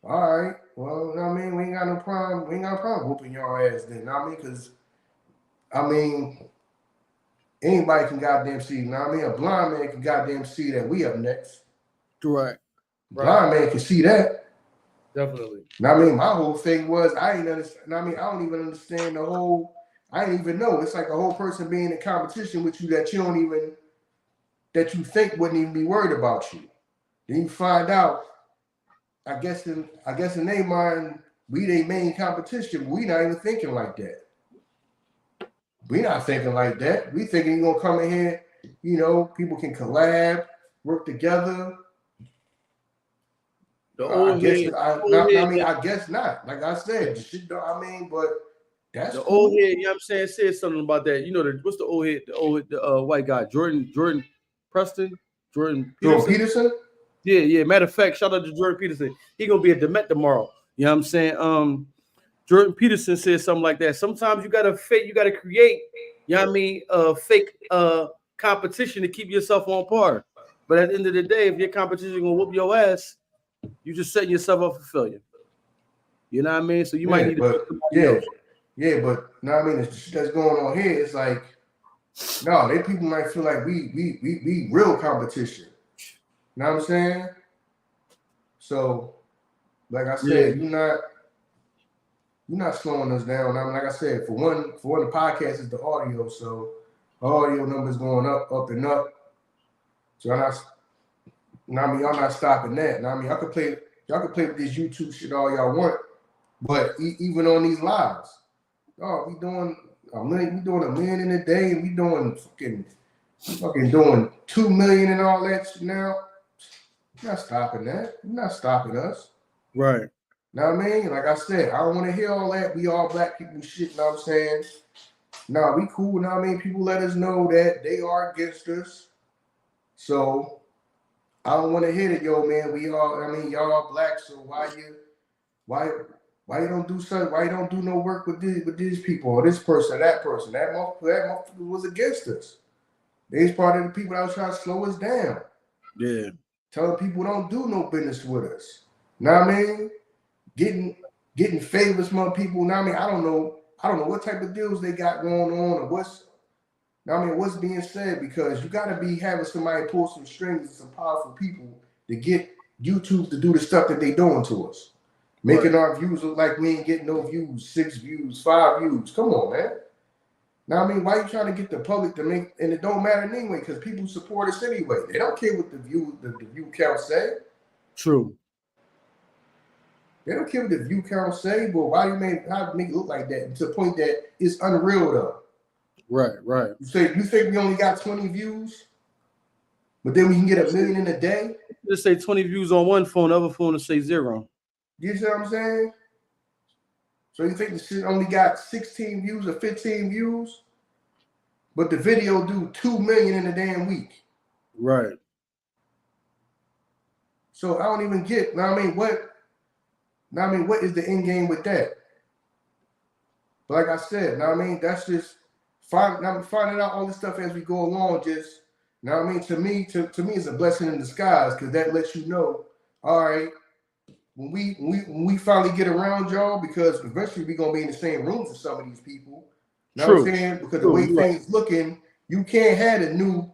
all right, well, you know what I mean, we ain't got no problem. We ain't got no problem whooping y'all ass then. You know what I mean? Because, I mean, anybody can goddamn see. You know what I mean? A blind man can goddamn see that we up next. Right. Blind man can see that. Definitely. Now, I mean, my whole thing was I ain't understand. I mean, I don't even understand the whole. I didn't even know. It's like a whole person being in competition with you that you think wouldn't even be worried about you. Then you find out. I guess in their mind, we their main competition. But we not even thinking like that. We not thinking like that. We thinking you're gonna come in here. You know, people can collab, work together. I guess not. Like I said, shit. I mean, but that's the cool. old head. You know what I'm saying? Said something about that. You know, what's the old head? The white guy, Jordan Peterson. Yeah. Matter of fact, shout out to Jordan Peterson. He gonna be at the Met tomorrow. You know what I'm saying? Jordan Peterson said something like that. Sometimes you gotta create. You know what I mean? Fake competition to keep yourself on par. But at the end of the day, if your competition gonna whoop your ass, you just setting yourself up for failure. You know what I mean? So you might need to but now I mean the shit that's going on here, it's like no, they people might feel like we real competition. You know what I'm saying? So, like I said, you're not slowing us down. I mean, like I said, for one, the podcast is the audio, so audio numbers going up and up. So y'all not stopping that. Now I mean, y'all can play with this YouTube shit all y'all want, but even on these lives, we doing $1 million in a day, and we doing fucking doing 2 million and all that shit now. You're not stopping that. You're not stopping us. Right. Know what I mean? Like I said, I don't want to hear all that. We all black people shit, know what I'm saying? Nah, we cool. Know what I mean? People let us know that they are against us. So I don't want to hear it, yo, man. Y'all are black, so why you don't do something? Why you don't do no work with these people or this person, that person? That motherfucker was against us. They's part of the people that was trying to slow us down. Yeah. Telling people don't do no business with us. Know what I mean? Getting favors from people. Know what I mean? I don't know what type of deals they got going on or what's being said, because you gotta be having somebody pull some strings and some powerful people to get YouTube to do the stuff that they doing to us. Making our views look like we ain't getting no views, 6 views, 5 views. Come on, man. Now, I mean, why you trying to get the public to make, and it don't matter anyway, because people support us anyway. They don't care what the view count say. True. They don't care what the view count say, but why you make it look like that to the point that it's unreal though. Right. You think we only got 20 views, but then we can get 1 million in a day? Let's say 20 views on one phone, the other phone to say 0. You see what I'm saying? So you think the shit only got 16 views or 15 views, but the video do 2 million in a damn week. Right. So I don't even get, what is the end game with that? But like I said, that's just I'm finding out all this stuff as we go along. Just, you know what I mean? To me, it's a blessing in disguise, because that lets you know, all right, when we finally get around y'all, because eventually we're gonna be in the same rooms with some of these people. You know what I'm saying? Because the way things looking, you can't have the new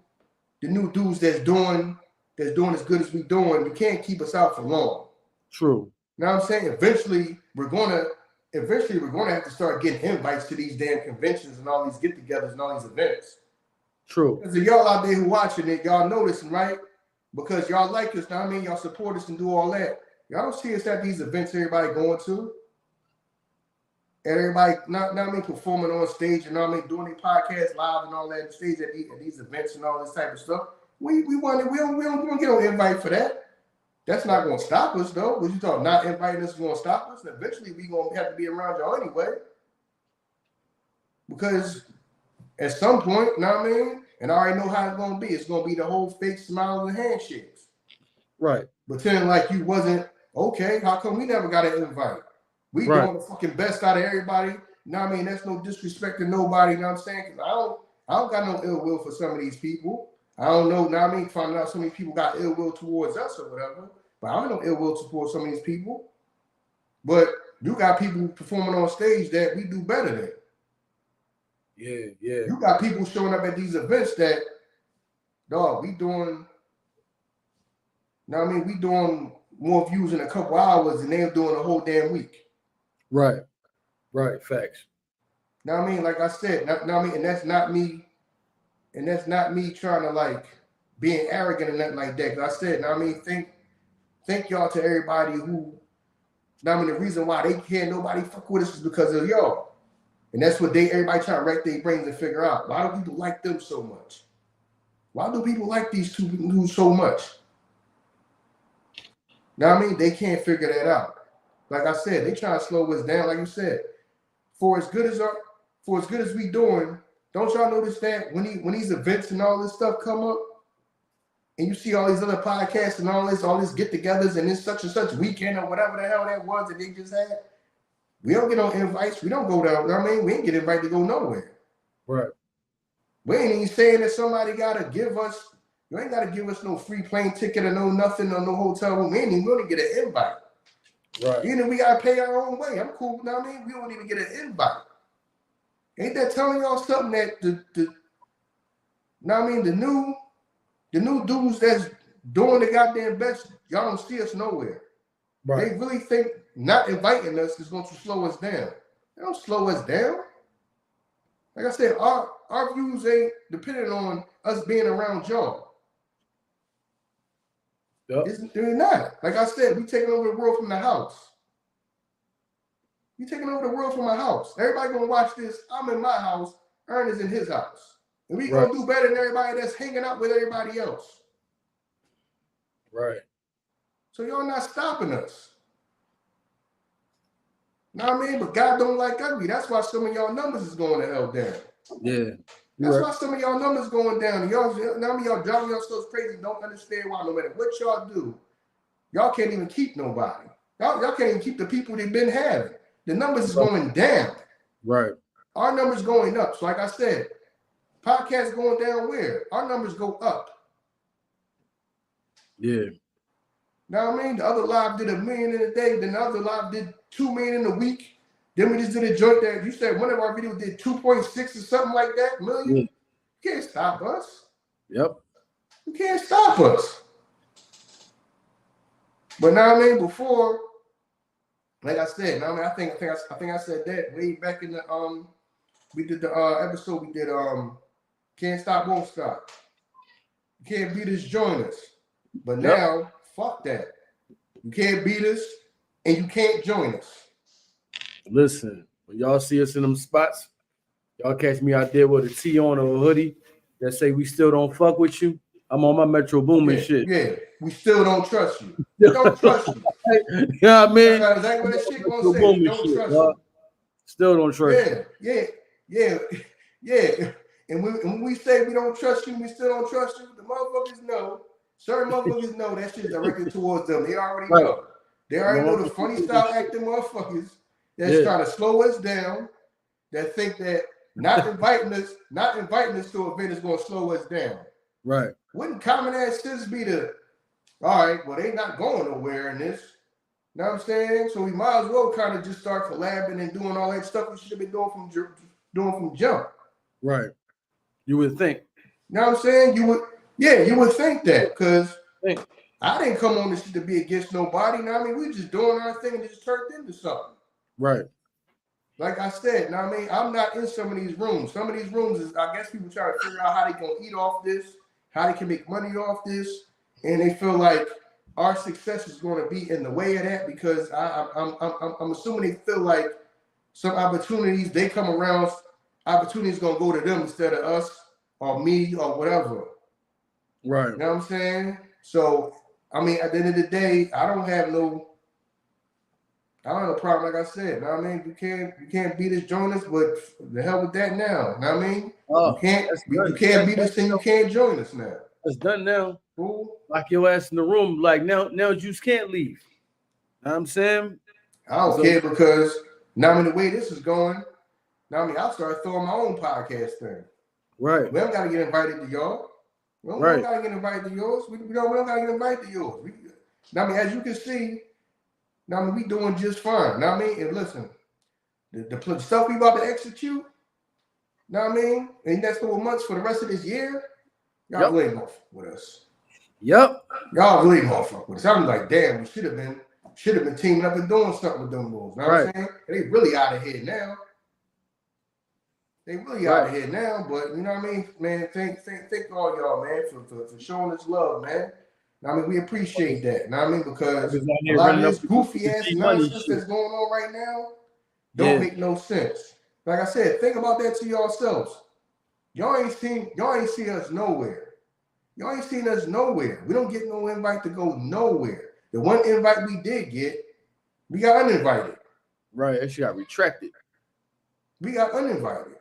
dudes that's doing as good as we doing. You can't keep us out for long. True. You know what I'm saying? Eventually we're gonna have to start getting invites to these damn conventions and all these get-togethers and all these events. True. Because y'all out there who watching it, y'all noticing, right? Because y'all like us, now I mean, y'all support us and do all that. Y'all don't see us at these events everybody going to. And everybody, not I mean, performing on stage, and I mean, doing their podcast live and all that, stage at these events and all this type of stuff. We don't get no invite for that. That's not going to stop us, though. What you thought? Not inviting us is going to stop us? And eventually, we going to have to be around y'all anyway. Because at some point, you know what I mean? And I already know how it's going to be. It's going to be the whole fake smiles and handshakes. Right. Pretending like you wasn't, okay, how come we never got an invite? We doing the fucking best out of everybody. You know what I mean? That's no disrespect to nobody, you know what I'm saying? Because I don't got no ill will for some of these people. I don't know, you know what I mean? Finding out so many people got ill will towards us or whatever. But I don't know ill will towards some of these people. But you got people performing on stage that we do better than. Yeah, yeah. You got people showing up at these events that, dog, we doing, you know what I mean? We doing more views in a couple hours than they're doing a whole damn week. Right. Right. Facts. Now I mean, like I said, now I mean, and that's not me trying to like being arrogant or nothing like that. Cause I said, now I mean, thank y'all to everybody who. Now I mean, the reason why they can't nobody fuck with us is because of y'all, and that's what everybody trying to rack their brains and figure out. Why do people like them so much? Why do people like these two dudes so much? Now I mean, they can't figure that out. Like I said, they trying to slow us down. Like you said, for as good as we doing, don't y'all notice that when these events and all this stuff come up, and you see all these other podcasts and all this get-togethers and this such and such weekend or whatever the hell that was that they just had, we don't get no invites. We don't go down. I mean, we ain't get invited to go nowhere. Right. We ain't even saying that somebody gotta give us. You ain't gotta give us no free plane ticket or no nothing or no hotel room. We ain't even really get an invite. Right. Even if we gotta pay our own way, I'm cool. You know what I mean? We don't even get an invite. Ain't that telling y'all something that the you know what I mean, the new dudes that's doing the goddamn best, y'all don't see us nowhere. Right. They really think not inviting us is going to slow us down. They don't slow us down. Like I said, our views ain't dependent on us being around y'all. Yep. They're not. Like I said, we taking over the world from the house. We taking over the world from my house. Everybody gonna watch this. I'm in my house. Ern is in his house. And we gonna do better than everybody that's hanging out with everybody else. Right. So y'all not stopping us. Know what I mean? But God don't like ugly. That's why some of y'all numbers is going to hell down. Yeah. That's why some of y'all numbers going down. And y'all driving yourselves crazy. Don't understand why. No matter what y'all do, y'all can't even keep nobody. Y'all can't even keep the people they've been having. The numbers is going down. Right. Our numbers going up. So like I said, podcasts going down where? Our numbers go up. Yeah. Know what I mean? The other live did 1 million in a day. Then the other live did 2 million in a week. Then we just did a joint that you said one of our videos did 2.6 or something like that million. Yeah. You can't stop us. Yep. You can't stop us. But now I mean, before, like I said, now I mean, I think I said that way back in the we did the episode we did Can't Stop, Won't Stop. You can't beat us, join us. But now, fuck that. You can't beat us and you can't join us. Listen, when y'all see us in them spots, y'all catch me out there with a tee on or a hoodie that say we still don't fuck with you. I'm on my Metro Boomin shit. Yeah, we still don't trust you. We don't trust you. You know what I mean? That's exactly what that shit gonna say. We don't trust you. Still don't trust you. Yeah. And when we say we don't trust you, we still don't trust you, the motherfuckers know. Certain motherfuckers know that shit's directed towards them. They already know. They already know the funny style acting motherfuckers that's trying to slow us down, that think that not inviting us to an event is going to slow us down. Right. Wouldn't common ass sense be all right, well, they not going nowhere in this. You know what I'm saying? So we might as well kind of just start collabing and doing all that stuff we should have been doing from jump. Right. You would think. You know what I'm saying? You would think that, because I didn't come on this shit to be against nobody. You know what I mean? We just doing our thing and it just turned into something. Right. Like I said, you know what I mean? I'm not in some of these rooms. Some of these rooms is, I guess, people trying to figure out how they gonna eat off this, how they can make money off this, and they feel like our success is going to be in the way of that, because I'm assuming they feel like some opportunities they come around, opportunities gonna go to them instead of us or me or whatever. Right. You know what I'm saying? So I mean, at the end of the day, I don't have no problem. Like I said, you know what I mean? You can't beat us, join us, but the hell with that now. You know what I mean? You can't beat us and you can't join us now. It's done now. Cool. Lock your ass in the room. Like now Juice can't leave. Know what I'm saying? I don't care, because now I mean the way this is going, now I mean I'll start throwing my own podcast thing. Right. We don't gotta get invited to y'all. We don't gotta get invited to yours. We don't gotta get invited to yours. Now I mean, as you can see, now I mean we doing just fine. Now I mean, and listen, the stuff we about to execute, now I mean, in the next couple of months for the rest of this year, y'all really gonna fuck with us. Yep. Y'all really gonna fuck with us. I'm like, damn, we should have been teaming up and doing something with them moves. Know what I'm saying? They really out of here now. They really out of here now, but you know what I mean, man. Thank all y'all, man, for showing us love, man. I mean, we appreciate that. You know what I mean? Because a lot of this goofy ass nonsense that's going on right now don't make no sense. Like I said, think about that to yourselves. Y'all ain't see us nowhere. Y'all ain't seen us nowhere. We don't get no invite to go nowhere. The one invite we did get, we got uninvited. Right, and she got retracted. We got uninvited.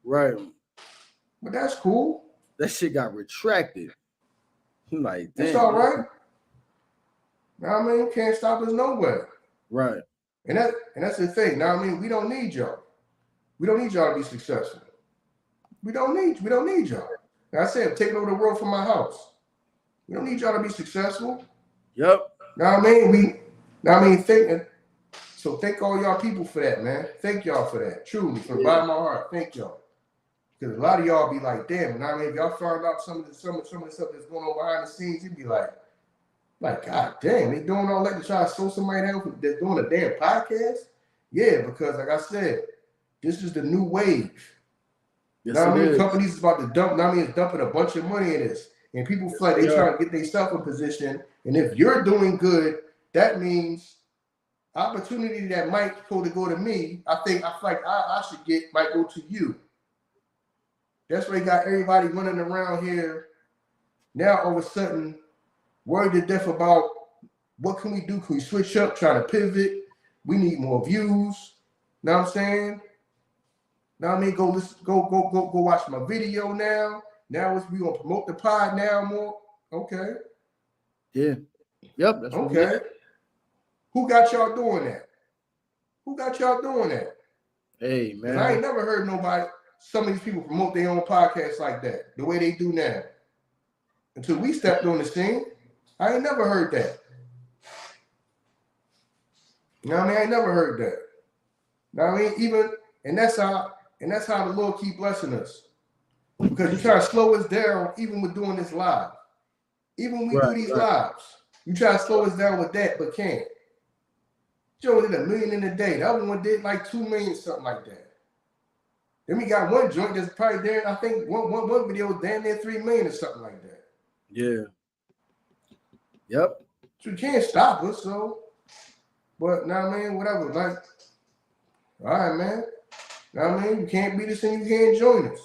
Right. But that's cool. That shit got retracted. I'm like, damn. It's all right. Now I mean, can't stop us nowhere. Right. And that's the thing. Now I mean, we don't need y'all. We don't need y'all to be successful. We don't need y'all. Like I said, I'm taking over the world from my house. We don't need y'all to be successful. Yep. Now I mean, thank all y'all people for that, man. Thank y'all for that. Truly, from the bottom of my heart, thank y'all. Because a lot of y'all be like, damn, and I mean, if y'all found out some of the stuff that's going on behind the scenes, you'd be like, God damn, they doing all that to try to show somebody else that's doing a damn podcast? Yeah, because like I said, this is the new wave. Yes, now I mean, companies is about to dump. Now I mean, it's dumping a bunch of money in this, and people feel like they trying to get themselves in position. And if you're doing good, that means opportunity that might supposed to go to me. I feel like I should get might go to you. That's why they got everybody running around here now. All of a sudden, worried to death about what can we do? Can we switch up? Trying to pivot? We need more views. Know what I'm saying? Now I mean, go watch my video now. Now we gonna promote the pod now more. Okay. Yeah. Yep. That's okay. Who got y'all doing that? Who got y'all doing that? Hey man, I ain't never heard nobody. Some of these people promote their own podcasts like that, the way they do now. Until we stepped on the scene, I ain't never heard that. You know what I mean? I ain't never heard that. You know what I mean? And that's how the Lord keep blessing us. Because you try to slow us down, even with doing this live. Even when we do these lives, you try to slow us down with that, but can't. Joe did $1 million in a day. The other one did like 2 million, something like that. Then we got one joint that's probably there. I think one video was damn near 3 million or something like that. Yeah. Yep. So you can't stop us, so. But now, man, whatever. Like, all right, man. Now, I mean, you can't beat us and you can't join us.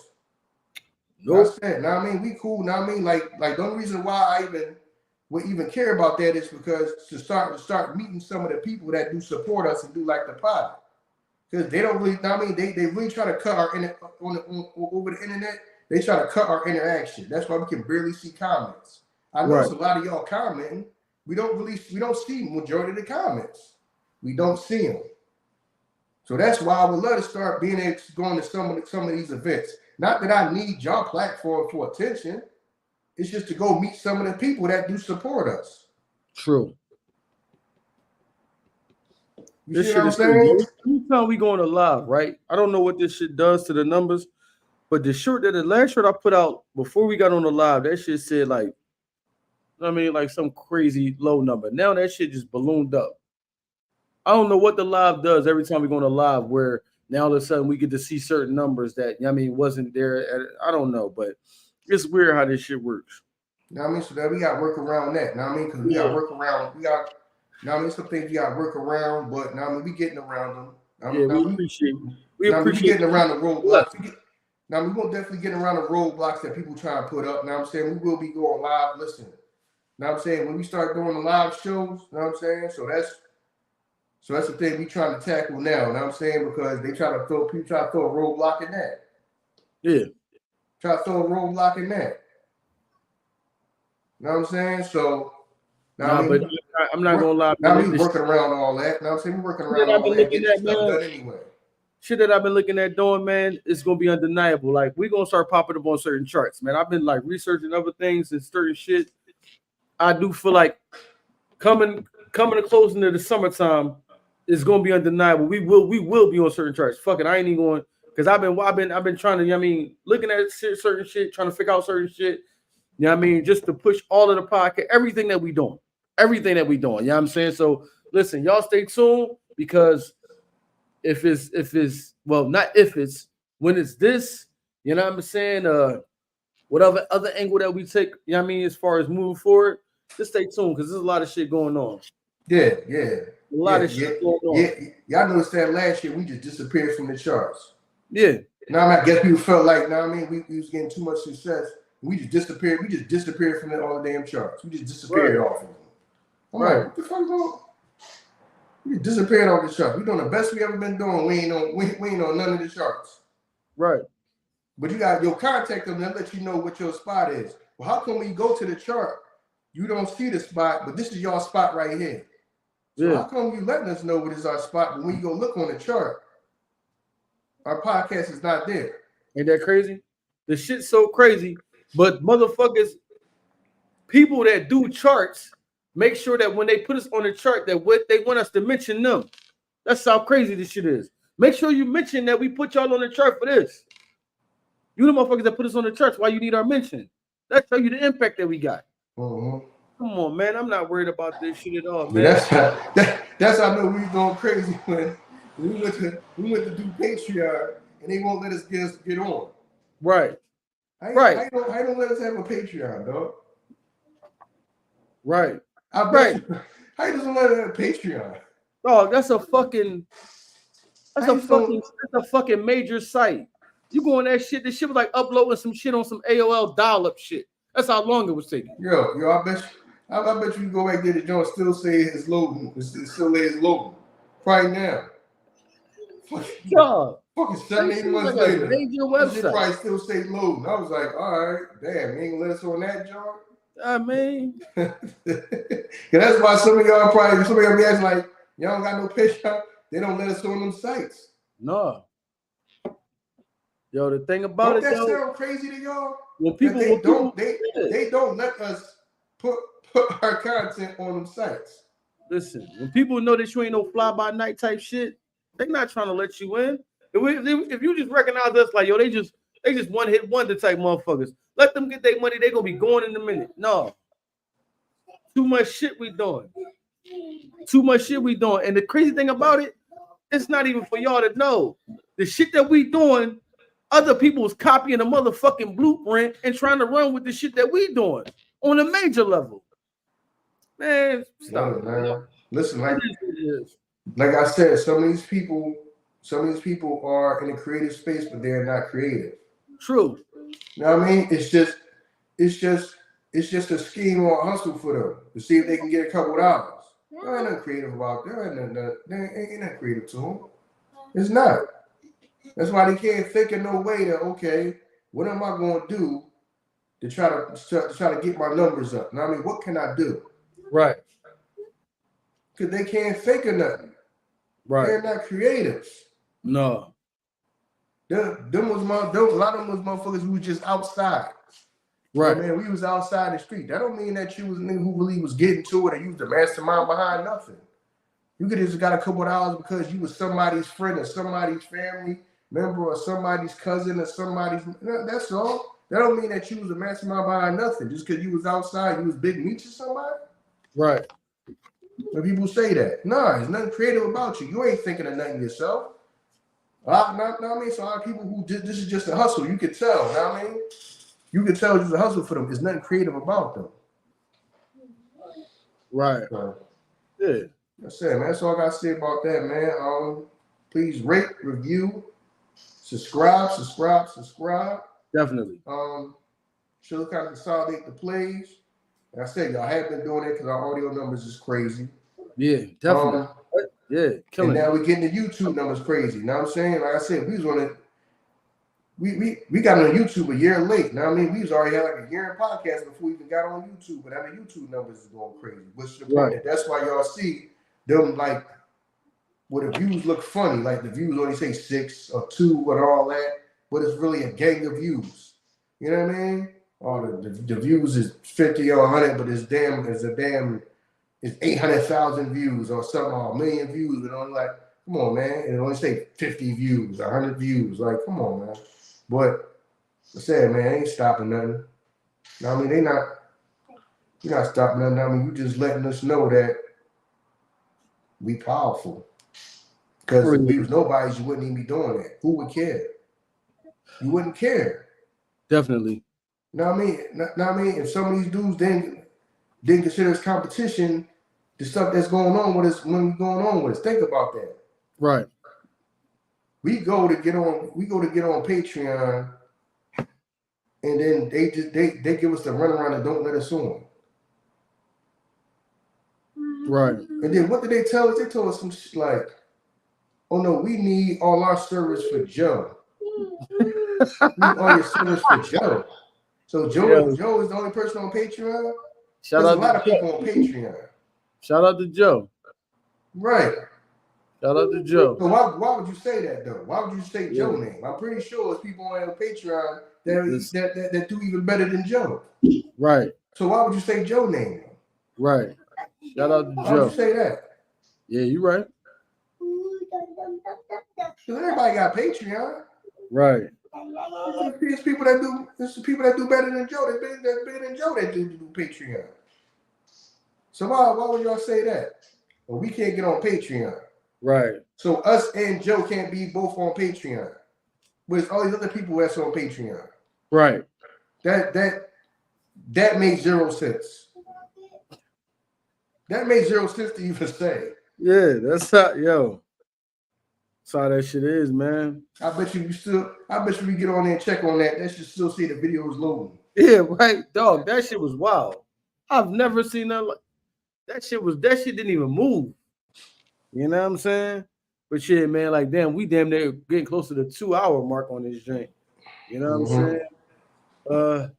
Nope. I said, now I mean, we cool. Now I mean, like the only reason why I would even care about that is because to start meeting some of the people that do support us and do like the pod. Because they don't really, I mean, they really try to cut our over the internet. They try to cut our interaction. That's why we can barely see comments. I know a lot of y'all commenting. We don't see majority of the comments. We don't see them. So that's why I would love to start being able to going to some of these events. Not that I need your platform for attention. It's just to go meet some of the people that do support us. True. You This see shit what I'm is saying? anytime we going to live, right? I don't know what this shit does to the numbers, but the last shirt I put out before we got on the live, that shit said like, I mean, like some crazy low number. Now that shit just ballooned up. I don't know what the live does every time we go on a live where now all of a sudden we get to see certain numbers that I mean wasn't there. I don't know, but it's weird how this shit works. You know what I mean? So that we got to work around that. You know what I mean? Because we got to work around. We got, you know what I mean? Some things we got to work around, but you know what I mean? We getting around them. Yeah, we appreciate. We we appreciate getting around the roadblocks. Now we gonna definitely get around the roadblocks that people try to put up. Now I'm saying we will be going live. Listen, now I'm saying when we start doing the live shows, now I'm saying so that's the thing we trying to tackle now. Now I'm saying because they try to throw a roadblock in that. Yeah, try to throw a roadblock in that. You know what I'm saying? So nah, but I'm not gonna lie. Now we working around all that. Now I'm saying we're working around all that, getting this stuff done anyway. Shit that I've been looking at doing, man, is gonna be undeniable. Like we're gonna start popping up on certain charts, man. I've been like researching other things and certain shit. I do feel like coming to closing to the summertime is gonna be undeniable. We will be on certain charts. Fuck it, I ain't even going because I've been trying to, you know what I mean, looking at certain shit, trying to figure out certain shit. You know what I mean, just to push all of the podcast, everything that we doing. You know what I'm saying? So listen, y'all stay tuned because if it's well, not if it's when it's this, you know what I'm saying? Whatever other angle that we take, you know what I mean, as far as moving forward, just stay tuned because there's a lot of shit going on. Yeah. A lot of shit going on. Yeah, y'all noticed that last year we just disappeared from the charts. Yeah. Now I guess people felt like, now I mean, we was getting too much success. We just disappeared. We just disappeared from all the damn charts. We just disappeared off of them. I'm like, what the fuck going? We just disappeared off the charts. We doing the best we ever been doing. We ain't on none of the charts. Right. But you got your contact them and let you know what your spot is. Well, how come when you go to the chart, you don't see the spot, but this is your spot right here. So how come you letting us know what is our spot, but when you go look on the chart, our podcast is not there? Ain't that crazy? The shit's so crazy, but motherfuckers, people that do charts, make sure that when they put us on the chart, that what they want us to mention them. That's how crazy this shit is. Make sure you mention that we put y'all on the chart for this. You the motherfuckers that put us on the charts, why you need our mention? That tell you the impact that we got. Mm-hmm. Come on, man. I'm not worried about this shit at all, man. That's how I know we was going crazy when we went to do Patreon and they won't let us get on. Right. I don't let us have a Patreon, dog. Right. How you doesn't let us have a Patreon? Dog, that's a fucking major site. You go on that shit. This shit was like uploading some shit on some AOL dial-up shit. That's how long it was taking. Yo, I bet you go back there. The joint still say it's loading. It still is loading right now. Fucking 7-8 months later, this shit probably still stay loading. I was like, all right, damn, you ain't gonna let us on that joint. I mean, that's why some of y'all be asking like, y'all don't got no picture. They don't let us on them sites. No. Yo, the thing about don't that sound crazy to y'all? When people they don't let us put our content on them sites. Listen, when people know that you ain't no fly by night type shit, they're not trying to let you in. If you just recognize us like, yo, they just one hit wonder type motherfuckers. Let them get their money. They gonna be going in a minute. No, too much shit we doing. And the crazy thing about it, it's not even for y'all to know. The shit that we doing, other people's copying a motherfucking blueprint and trying to run with the shit that we doing on a major level. Man, stop. Man. Listen, like I said, some of these people are in a creative space, but they're not creative. True. You know what I mean? It's just a scheme or a hustle for them to see if they can get a couple of dollars. There ain't nothing creative about that. Ain't that creative to them. It's not. That's why they can't think of no way that, okay, what am I going to do to try to get my numbers up? Now, I mean, what can I do? Right. Because they can't think of nothing. Right. They're not creatives. No. A lot of them was motherfuckers who was just outside. Right. So, man, we was outside the street. That don't mean that you was a nigga who really was getting to it or you was the mastermind behind nothing. You could just got a couple of dollars because you was somebody's friend or somebody's family member or somebody's cousin or somebody's. That's all. That don't mean that you was a mastermind behind nothing. Just because you was outside, you was big meat to somebody. Right. When people say that, no, there's nothing creative about you. You ain't thinking of nothing yourself. I mean, so a lot of people who did this is just a hustle. You could tell. You know what I mean? You can tell it's just a hustle for them. There's nothing creative about them. Right. So, yeah. That's it, man. That's all I got to say about that, man. Please rate, review, subscribe. Definitely. Should kind of consolidate the plays. Like I said, y'all have been doing it because our audio numbers is crazy. Yeah, definitely. Yeah, killing. And now we're getting the YouTube numbers crazy. You know what I'm saying? Like I said, we was on it. We got on YouTube a year late. Now I mean, we was already had like a year in podcast before we even got on YouTube. But now the YouTube numbers is going crazy. Which is the point that that's why y'all see them like where the views look funny. Like the views only say 6 or 2 and all that, but it's really a gang of views. You know what I mean? Or the views is 50 or 100, but it's 800,000 views or something, or 1 million views, but only like, come on, man. And it only say 50 views, 100 views. Like, come on, man. But I said, man, ain't stopping nothing. I mean, you're not stopping nothing. I mean, you just letting us know that we powerful. Because if we was nobodies, you wouldn't even be doing that. Who would care? You wouldn't care. Definitely. Know what I mean? If some of these dudes didn't consider us competition, the stuff that's going on with us when we're going on with us. Think about that. Right. We go to get on Patreon, and then they give us the runaround and don't let us on. Right. And then what did they tell us? They told us some shit like, oh no, we need all our servers for Joe. We need all your servers for Joe. So Joe is the only person on Patreon? Shout out a lot of people on Patreon. Shout out to Joe. Right. Shout out to Joe. So why would you say that though? Why would you say Joe's name? I'm pretty sure it's people on Patreon that do even better than Joe. Right. So why would you say Joe's name? Right. Shout out to Joe. Why would you say that? Yeah, you're right. Because everybody got Patreon. Right. There's people that do better than Joe. That's bigger than Joe that do Patreon. So why would y'all say that? Well, we can't get on Patreon. Right. So us and Joe can't be both on Patreon. But it's all these other people that's on Patreon. Right. That makes 0 sense. That makes 0 sense to even say. Yeah, that's how that's how that shit is, man. I bet you we get on there and check on that. That should still see the videos loading. Yeah, right, dog. That shit was wild. I've never seen that. That shit didn't even move. You know what I'm saying? But shit, man, like we damn near getting close to the 2-hour mark on this drink. You know what I'm saying?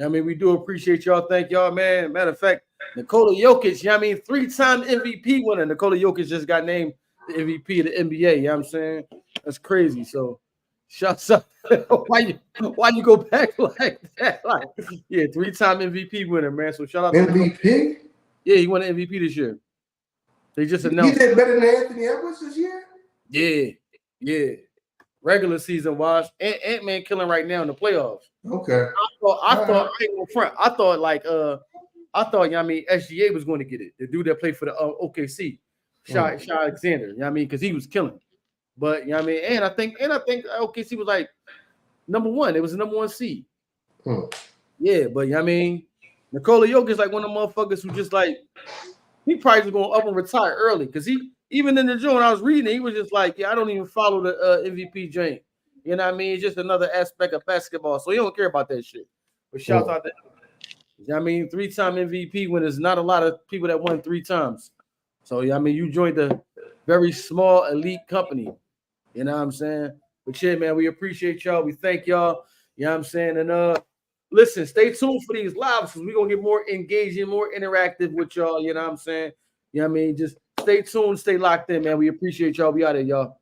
I mean, we do appreciate y'all. Thank y'all, man. Matter of fact, Nikola Jokic, 3-time MVP winner. Nikola Jokic just got named the MVP of the NBA. You know what I'm saying? That's crazy. So shouts out. Why you go back like that? Like, yeah, 3-time MVP winner, man. So shout out to MVP? Yeah, he won the MVP this year. They just announced. He did better than Anthony Edwards this year? Yeah. Regular season wise, Ant-Man killing right now in the playoffs. Okay. I thought SGA was going to get it. The dude that played for the OKC, Shai Alexander. You know what I mean? Because he was killing. But you know what I mean? And I think OKC was like number 1. It was the number 1 seed. Yeah, but you know what I mean? Nikola Jokic is like one of the motherfuckers who just like he probably was going to up and retire early because he even in the joint I was reading it, he was just like, I don't even follow the MVP joint. You know what I mean? It's just another aspect of basketball, so he don't care about that shit. But shout out to him. You know what I mean? 3-time MVP when there's not a lot of people that won 3 times. So I mean, you joined a very small elite company. You know what I'm saying? But shit, man, we appreciate y'all. We thank y'all. You know what I'm saying? And listen, stay tuned for these lives because we're gonna get more engaging, more interactive with y'all. You know what I'm saying? You know what I mean? Just stay tuned, stay locked in, man. We appreciate y'all. We out of y'all.